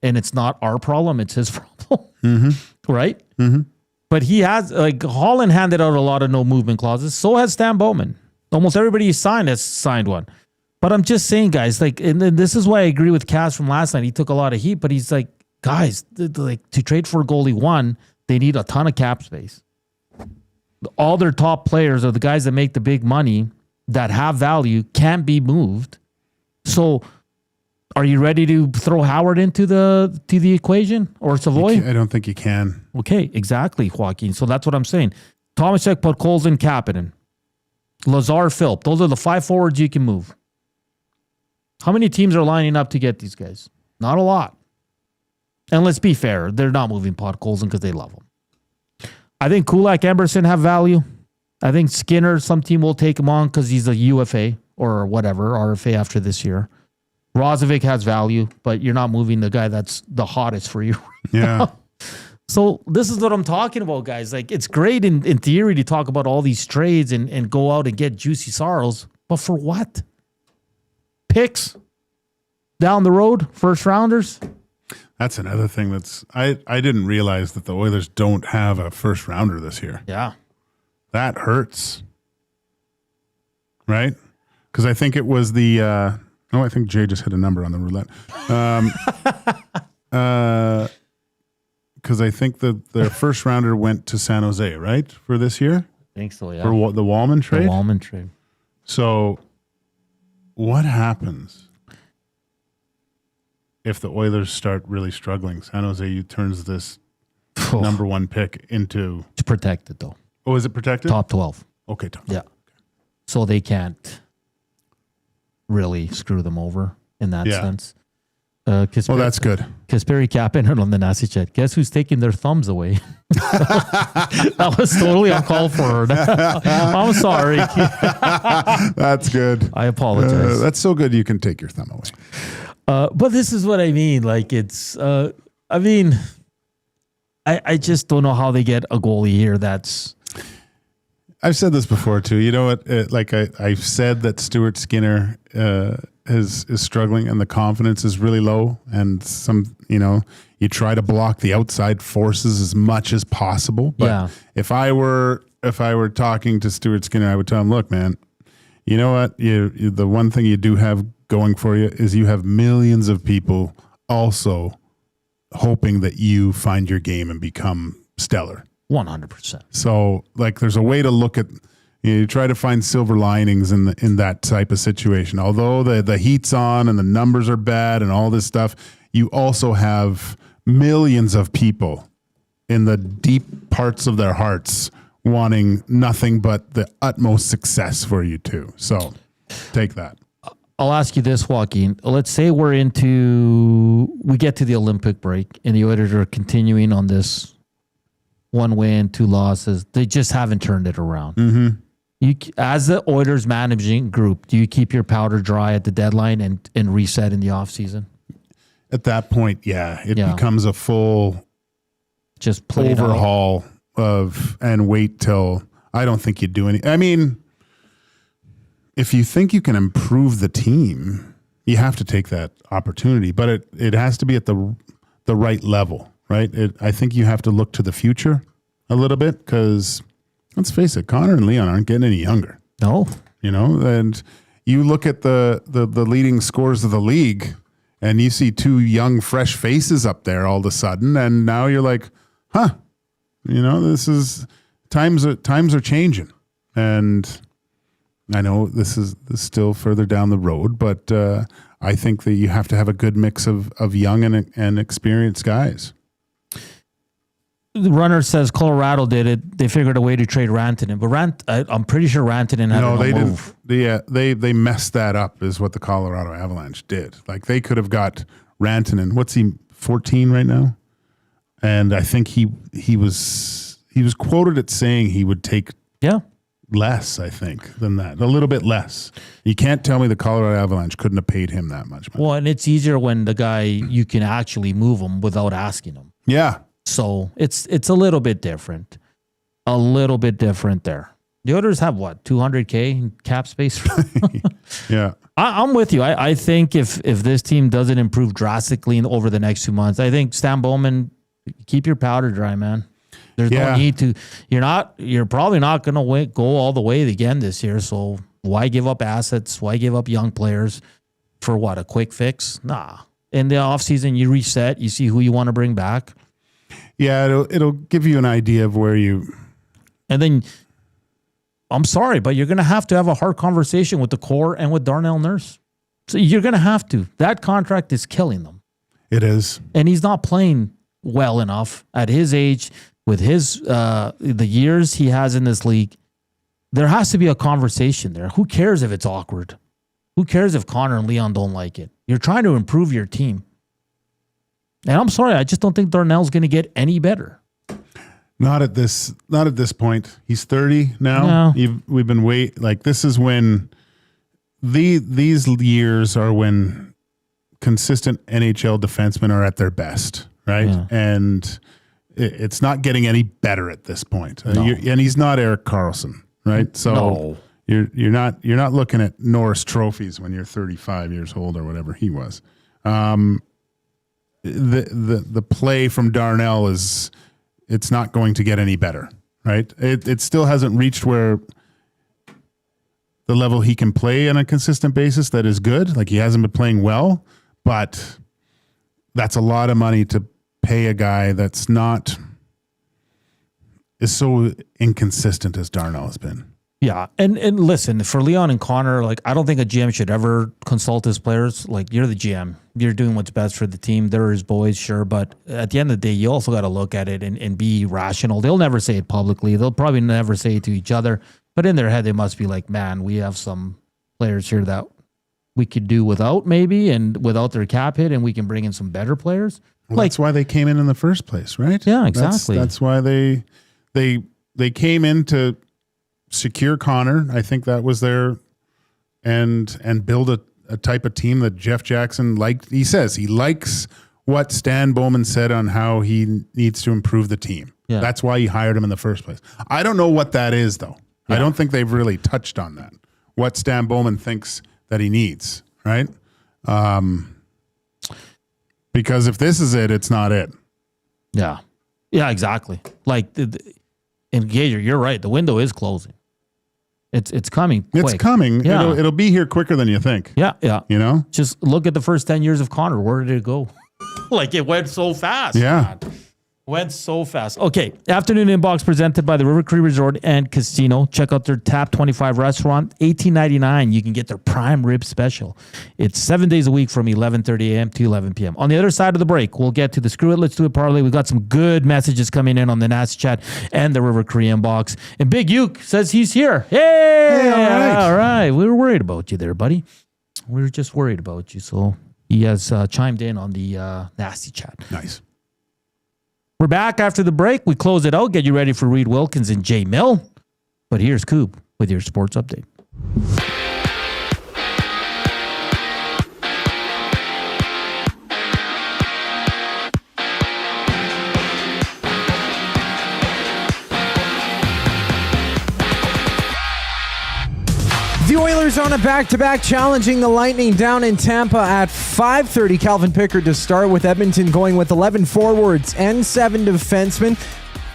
And it's not our problem. It's his problem. Mm-hmm. Right? Mm-hmm. But he has, like, Holland handed out a lot of no movement clauses. So has Stan Bowman. Almost everybody he signed has signed one. But I'm just saying, guys, like, and then this is why I agree with Cass from last night. He took a lot of heat, but he's like, guys, like, to trade for a goalie 1, they need a ton of cap space. All their top players are the guys that make the big money, that have value, can't be moved. So are you ready to throw Howard into the equation or Savoy? I don't think you can. Okay, exactly, Joaquin. So that's what I'm saying. Tomasek, Podkolzin, Kapanen, Lazar, Philp. Those are the 5 forwards you can move. How many teams are lining up to get these guys? Not a lot. And let's be fair, they're not moving Podkolzin because they love him. I think Kulak, Emerson have value. I think Skinner, some team will take him on because he's a UFA or whatever, RFA after this year. Rozovic has value, but you're not moving the guy that's the hottest for you. Yeah. So this is what I'm talking about, guys. Like, it's great in theory to talk about all these trades and go out and get juicy sorrows, but for what? Picks down the road, first rounders. That's another thing that's I didn't realize that the Oilers don't have a first rounder this year. Yeah. That hurts. Right? Because I think it was the I think Jay just hit a number on the roulette. Because I think their first rounder went to San Jose, right? For this year? I think so, yeah. For the Wallman trade? The Wallman trade. So what happens if the Oilers start really struggling? San Jose turns this number 1 pick into... It's protected, though. Oh, is it protected? Top 12. Okay, top 12. Yeah. So they can't really screw them over in that sense. Well, that's good. Kasperi Kapanen on the Nazi chat. Guess who's taking their thumbs away? That was totally uncalled for. I'm sorry. That's good. I apologize. That's so good you can take your thumb away. But this is what I mean. Like, it's, I just don't know how they get a goalie here that's... I've said this before too. You know what? I've said that Stuart Skinner is struggling and the confidence is really low. And you try to block the outside forces as much as possible. But if I were talking to Stuart Skinner, I would tell him, look, man, you know what? The one thing you do have going for you is you have millions of people also hoping that you find your game and become stellar. 100%. So, like, there's a way to look at. You try to find silver linings in that type of situation. Although the heat's on and the numbers are bad and all this stuff, you also have millions of people in the deep parts of their hearts wanting nothing but the utmost success for you too. So, take that. I'll ask you this, Joaquin. Let's say we get to the Olympic break and the Oilers are continuing on this 1 win, 2 losses. They just haven't turned it around. Mm-hmm. As the Oilers managing group, do you keep your powder dry at the deadline and reset in the offseason? At that point, it becomes a full just play overhaul and wait till I don't think you do any. I mean, if you think you can improve the team, you have to take that opportunity, but it has to be at the right level. Right? I think you have to look to the future a little bit because, let's face it, Connor and Leon aren't getting any younger. No. And you look at the leading scores of the league and you see 2 young, fresh faces up there all of a sudden, and now you're like, this is times are changing. And I know this is still further down the road, but I think that you have to have a good mix of young and experienced guys. The runner says Colorado did it. They figured a way to trade Rantanen, but I'm pretty sure Rantanen had they move. didn't. They messed that up. Is what the Colorado Avalanche did. Like they could have got Rantanen. What's he 14 right now? And I think he was quoted at saying he would take less. I think than that, a little bit less. You can't tell me the Colorado Avalanche couldn't have paid him that much money. Well, and it's easier when the guy you can actually move him without asking him. Yeah. So it's a little bit different. A little bit different there. The Oilers have what, 200K in cap space? Yeah. I'm with you. I think if this team doesn't improve drastically over the next 2 months, I think Stan Bowman, keep your powder dry, man. There's no need to. You're probably not going to go all the way again this year. So why give up assets? Why give up young players for what, a quick fix? Nah. In the offseason, you reset. You see who you want to bring back. Yeah, it'll give you an idea of where you. And then, I'm sorry, but you're going to have a hard conversation with the core and with Darnell Nurse. So you're going to have to. That contract is killing them. It is. And he's not playing well enough at his age with his the years he has in this league. There has to be a conversation there. Who cares if it's awkward? Who cares if Connor and Leon don't like it? You're trying to improve your team. And I'm sorry, I just don't think Darnell's going to get any better. Not at this point. He's 30 now. No. We've been this is when these years are when consistent NHL defensemen are at their best, right? Yeah. And it's not getting any better at this point. No. And he's not Erik Karlsson, right? So you're not looking at Norris trophies when you're 35 years old or whatever he was. The play from Darnell it's not going to get any better, right? It still hasn't reached where the level he can play on a consistent basis that is good. Like he hasn't been playing well, but that's a lot of money to pay a guy that's not is so inconsistent as Darnell has been. Yeah, and listen, for Leon and Connor, I don't think a GM should ever consult his players. You're the GM. You're doing what's best for the team. They're his boys, sure, but at the end of the day, you also got to look at it and be rational. They'll never say it publicly. They'll probably never say it to each other, but in their head, they must be like, man, we have some players here that we could do without maybe, and without their cap hit, and we can bring in some better players. Well, that's why they came in the first place, right? Yeah, exactly. That's why they came in to secure Connor. I think that was there, and build a type of team that Jeff Jackson liked. He says he likes what Stan Bowman said on how he needs to improve the team. Yeah. That's why he hired him in the first place. I don't know what that is, though. Yeah. I don't think they've really touched on that. What Stan Bowman thinks that he needs, right? Because if this is it, it's not it. Yeah. Yeah, exactly. In Gager, you're right. The window is closing. It's coming quick. It's coming. Yeah. It'll be here quicker than you think. Yeah, yeah. You know? Just look at the first 10 years of Connor. Where did it go? It went so fast. Yeah. Man. Went so fast. Okay. Afternoon Inbox presented by the River Cree Resort and Casino. Check out their Tap 25 restaurant. $18.99. You can get their prime rib special. It's 7 days a week from 11:30 a.m. to 11 p.m. On the other side of the break, we'll get to the Screw It, Let's Do It parlay. We've got some good messages coming in on the Nasty Chat and the River Cree Inbox. And Big Uke says he's here. Hey! All right. We were worried about you there, buddy. We were just worried about you. So he has chimed in on the Nasty Chat. Nice. We're back after the break. We close it out. Get you ready for Reed Wilkins and Jay Mill. But here's Coop with your sports update. The Oilers on a back-to-back challenging the Lightning down in Tampa at 5:30. Calvin Pickard to start, with Edmonton going with 11 forwards and 7 defensemen.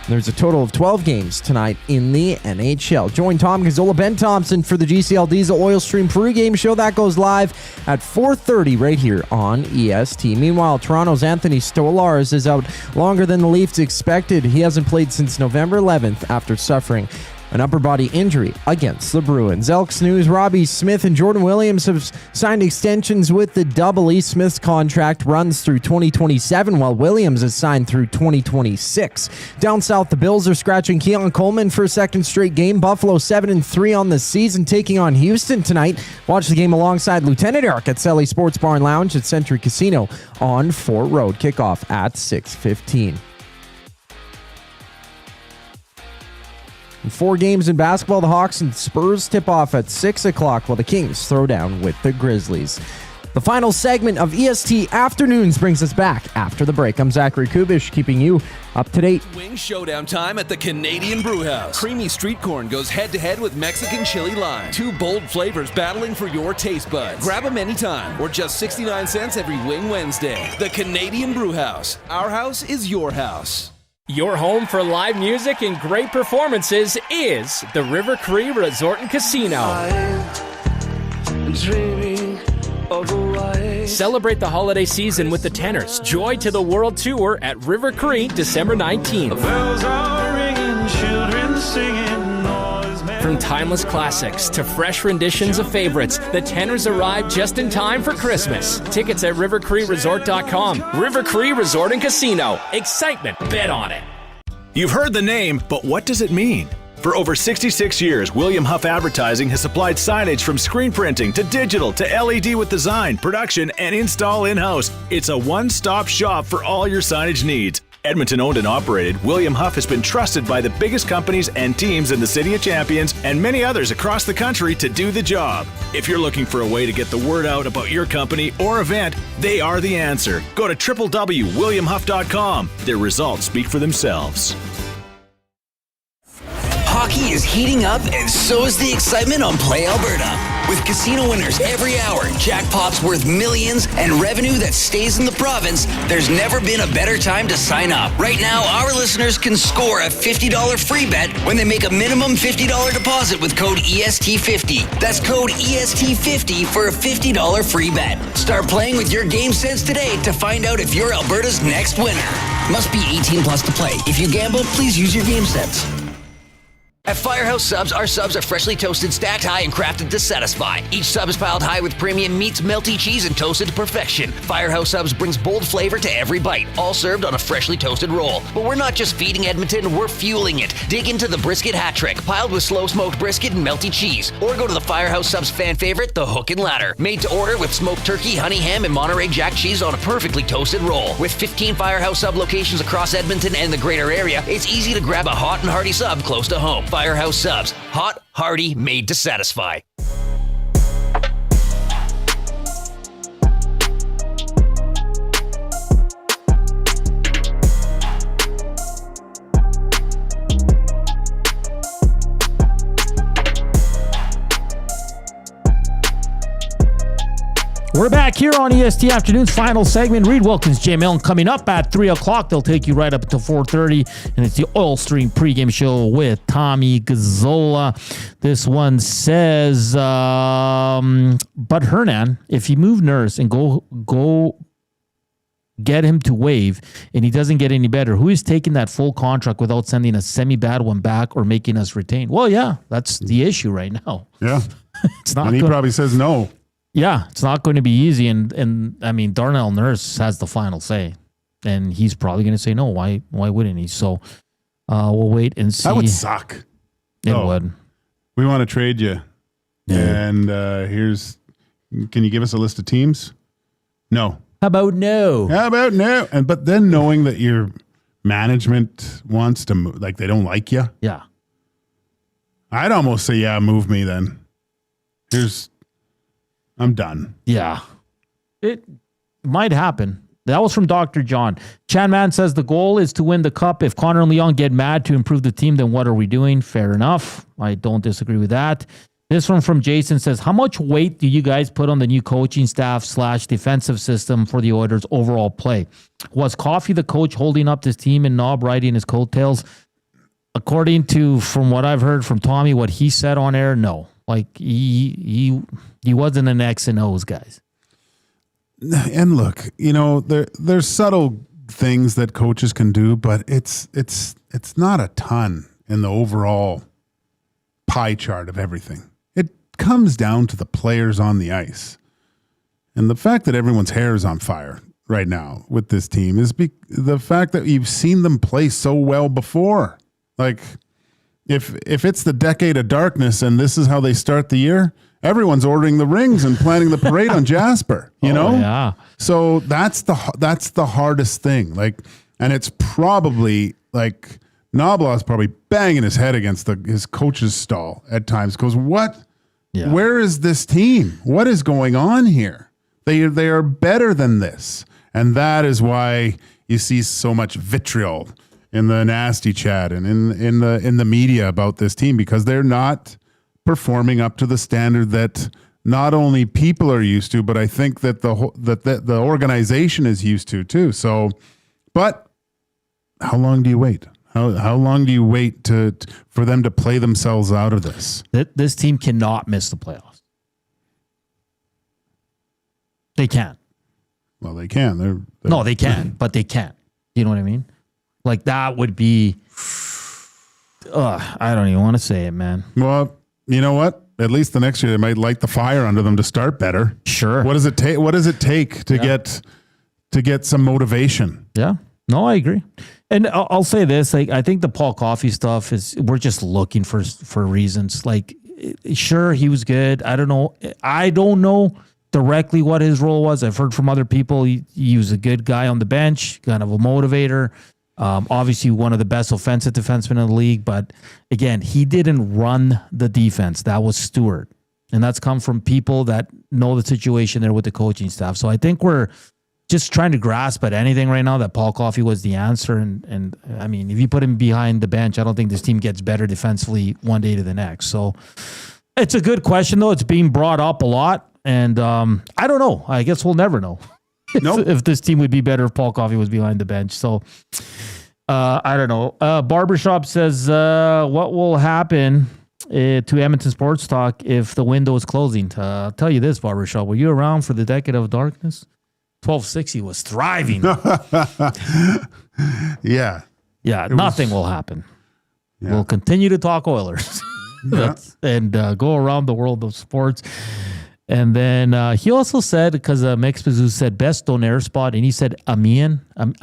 There's a total of 12 games tonight in the NHL. Join Tom Gazzola, Ben Thompson for the GCL Diesel Oil Stream pregame show. That goes live at 4:30 right here on EST. Meanwhile, Toronto's Anthony Stolarz is out longer than the Leafs expected. He hasn't played since November 11th after suffering an upper body injury against the Bruins. Elks news, Robbie Smith and Jordan Williams have signed extensions with the Double E. Smith's contract runs through 2027, while Williams is signed through 2026. Down south, the Bills are scratching Keon Coleman for a second straight game. Buffalo 7-3 on the season, taking on Houston tonight. Watch the game alongside Lieutenant Eric at Selly Sports Bar and Lounge at Century Casino on Fort Road. Kickoff at 6:15. In 4 games in basketball, the Hawks and Spurs tip off at 6 o'clock while the Kings throw down with the Grizzlies. The final segment of EST Afternoons brings us back after the break. I'm Zach Kubusch, keeping you up to date. Wing showdown time at the Canadian Brewhouse. Creamy street corn goes head-to-head with Mexican chili lime. 2 bold flavors battling for your taste buds. Grab them anytime or just 69 cents every Wing Wednesday. The Canadian Brewhouse. Our house is your house. Your home for live music and great performances is the River Cree Resort and Casino. Celebrate the holiday season with the Tenors. Joy to the World Tour at River Cree, December 19th. From timeless classics to fresh renditions of favorites, the Tenors arrive just in time for Christmas. Tickets at rivercreeresort.com. River Cree Resort and Casino. Excitement. Bet on it. You've heard the name, but what does it mean? For over 66 years, William Huff Advertising has supplied signage from screen printing to digital to LED with design, production, and install in-house. It's a one-stop shop for all your signage needs. Edmonton owned and operated, William Huff has been trusted by the biggest companies and teams in the City of Champions and many others across the country to do the job. If you're looking for a way to get the word out about your company or event, they are the answer. Go to www.williamhuff.com. Their results speak for themselves. Hockey is heating up, and so is the excitement on Play Alberta. With casino winners every hour, jackpots worth millions, and revenue that stays in the province, there's never been a better time to sign up. Right now, our listeners can score a $50 free bet when they make a minimum $50 deposit with code EST50. That's code EST50 for a $50 free bet. Start playing with your game sense today to find out if you're Alberta's next winner. Must be 18 plus to play. If you gamble, please use your game sense. At Firehouse Subs, our subs are freshly toasted, stacked high, and crafted to satisfy. Each sub is piled high with premium meats, melty cheese, and toasted to perfection. Firehouse Subs brings bold flavor to every bite, all served on a freshly toasted roll. But we're not just feeding Edmonton, we're fueling it. Dig into the brisket hat trick, piled with slow-smoked brisket and melty cheese. Or go to the Firehouse Subs fan favorite, the Hook and Ladder. Made to order with smoked turkey, honey ham, and Monterey Jack cheese on a perfectly toasted roll. With 15 Firehouse Sub locations across Edmonton and the greater area, it's easy to grab a hot and hearty sub close to home. Firehouse Subs. Hot, hearty, made to satisfy. We're back here on EST Afternoon's final segment. Reed Wilkins, Jay Milne coming up at 3 o'clock. They'll take you right up until 4:30, and it's the Oil Stream pregame show with Tommy Gazzola. This one says, but Hernan, if you move Nurse and go get him to waive and he doesn't get any better, who is taking that full contract without sending a semi-bad one back or making us retain? Well, yeah, that's the issue right now. Yeah. It's not and he good. probably says no. Yeah, it's not going to be easy, and I mean Darnell Nurse has the final say, and he's probably going to say no. Why wouldn't he? So we'll wait and see. That would suck. It would. We want to trade you, and can you give us a list of teams? No. How about no? And but then knowing that your management wants to move, like they don't like you. Yeah. I'd almost say, yeah, move me then. I'm done. Yeah. It might happen. That was from Dr. John. Chan Man says the goal is to win the cup. If Connor and Leon get mad to improve the team, then what are we doing? Fair enough. I don't disagree with that. This one from Jason says, how much weight do you guys put on the new coaching staff / defensive system for the Oilers' overall play? Was Coffey the coach holding up this team and Knob riding his coattails? According to, from what I've heard from Tommy, what he said on air, no. Like he wasn't an X and O's guys. And look, there's subtle things that coaches can do, but it's not a ton in the overall pie chart of everything. It comes down to the players on the ice. And the fact that everyone's hair is on fire right now with this team is the fact that you've seen them play so well before. Like, if it's the decade of darkness and this is how they start the year, everyone's ordering the rings and planning the parade on Jasper, you know? Yeah. So that's the hardest thing. Like, and it's probably like Knoblauch's probably banging his head against his coach's stall at times. Goes, what? Yeah. Where is this team? What is going on here? They are better than this. And that is why you see so much vitriol in the nasty chat and in the media about this team, because they're not performing up to the standard that not only people are used to, but I think that the organization is used to too. So, but how long do you wait? How long do you wait for them to play themselves out of this? This team cannot miss the playoffs. They can't. Well, they can. No, they can, but they can't. You know what I mean? Like, that would be, I don't even want to say it, man. Well, you know what? At least the next year they might light the fire under them to start better. Sure. What does it take? What does it take to get some motivation? Yeah. No, I agree. And I'll say this: like, I think the Paul Coffey stuff we're just looking for reasons. Like, sure, he was good. I don't know directly what his role was. I've heard from other people he was a good guy on the bench, kind of a motivator. Obviously one of the best offensive defensemen in the league, but again, he didn't run the defense. That was Stuart. And that's come from people that know the situation there with the coaching staff. So I think we're just trying to grasp at anything right now that Paul Coffey was the answer. And I mean, if you put him behind the bench, I don't think this team gets better defensively one day to the next. So it's a good question though. It's being brought up a lot. And I don't know. I guess we'll never know if this team would be better if Paul Coffey was behind the bench. So I don't know. Barbershop says, what will happen to Edmonton Sports Talk if the window is closing? I'll tell you this, Barbershop. Were you around for the decade of darkness? 1260 was thriving. Yeah. Yeah, nothing will happen. Yeah. We'll continue to talk Oilers and go around the world of sports. And then he also said, because Mix Bazoo said best donaire spot, and he said Amin. I've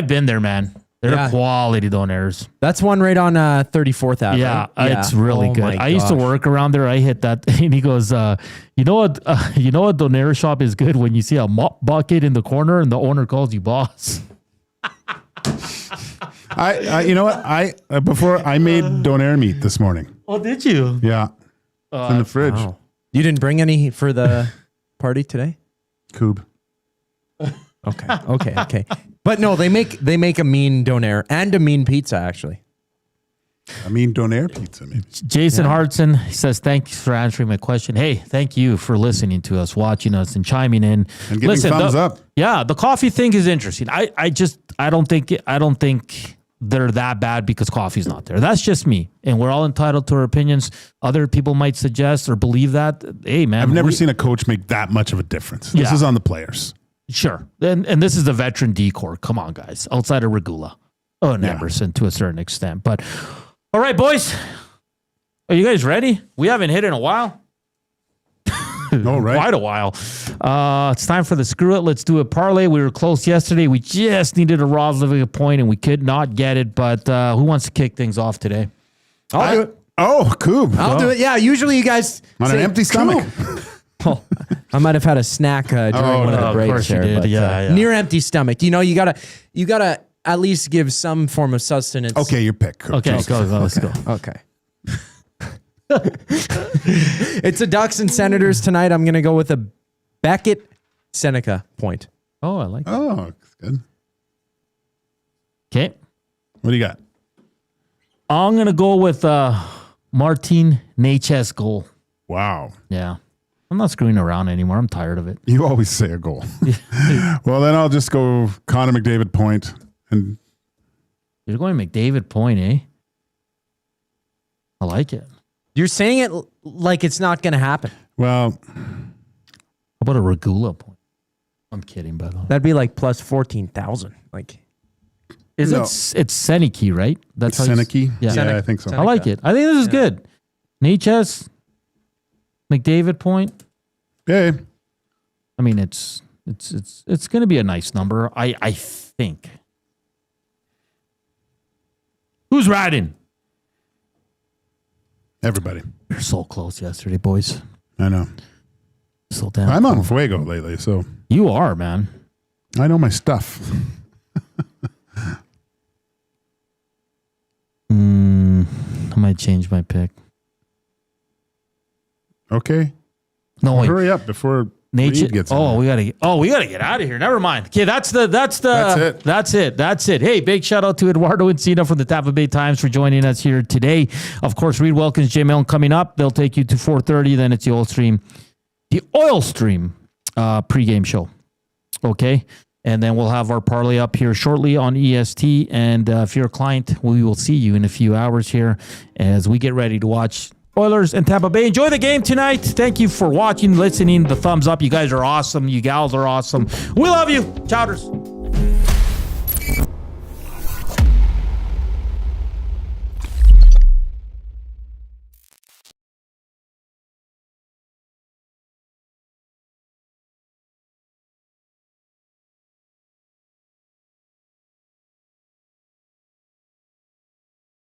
been there, man. They're quality donaires. That's one right on 34th Avenue. Yeah, it's really good. I used to work around there. I hit that, and he goes, you know what donaire shop is good? When you see a mop bucket in the corner and the owner calls you boss. You know what? Before I made donaire meat this morning. Oh, did you? Yeah. It's in the fridge. Wow. You didn't bring any for the party today? Coob. Okay. But no, they make a mean donaire and a mean pizza, actually. A mean donaire pizza, maybe. Jason Hartson says, thanks for answering my question. Hey, thank you for listening to us, watching us, and chiming in. And giving thumbs up. Yeah, the coffee thing is interesting. I don't think they're that bad because coffee's not there. That's just me. And we're all entitled to our opinions. Other people might suggest or believe that. Hey, man. I've never seen a coach make that much of a difference. This is on the players. Sure. And this is the veteran decor. Come on, guys. Outside of Regula. And Emerson to a certain extent. But, all right, boys. Are you guys ready? We haven't hit in a while. All right. Quite a while. It's time for the screw it. Let's do a parlay. We were close yesterday. We just needed a Roslovic point, and we could not get it. But who wants to kick things off today? I'll do it. Oh, Coob. I'll do it. Yeah, usually you guys on an empty stomach. Oh, I might have had a snack during one of the breaks there. But, near empty stomach. You know, you gotta at least give some form of sustenance. Okay, your pick. Coob. Okay, let's go. Okay. It's a Ducks and Senators tonight. I'm going to go with a Beckett Seneca point. Oh, I like that. Oh, that's good. Okay. What do you got? I'm going to go with Martin Necas goal. Wow. Yeah. I'm not screwing around anymore. I'm tired of it. You always say a goal. Well, then I'll just go Connor McDavid point. And you're going McDavid point, eh? I like it. You're saying it like it's not going to happen. Well, how about a Regula point? I'm kidding, by the way. That'd be like plus 14,000. Like, It's Seneke, right? That's how Seneke? Yeah. I think so. I like it. I think this is good. Natchez, McDavid point. Yeah. I mean, it's going to be a nice number. I think. Who's riding? Everybody. You're so close yesterday, boys. I know. So damn. I'm on fuego lately, so. You are, man. I know my stuff. I might change my pick. Okay. No, wait. Hurry up before Reed gets in. we gotta get out of here. Never mind. Okay, that's it. Hey, big shout out to Eduardo Encina from the Tampa Bay Times for joining us here today. Of course, Reed Wilkins, Jay Milne coming up. They'll take you to 4:30. Then it's the Oil Stream pregame show. Okay. And then we'll have our parlay up here shortly on EST. And if you're a client, we will see you in a few hours here as we get ready to watch Oilers and Tampa Bay. Enjoy the game tonight. Thank you for watching, listening, the thumbs up. You guys are awesome. You gals are awesome. We love you. Chowders.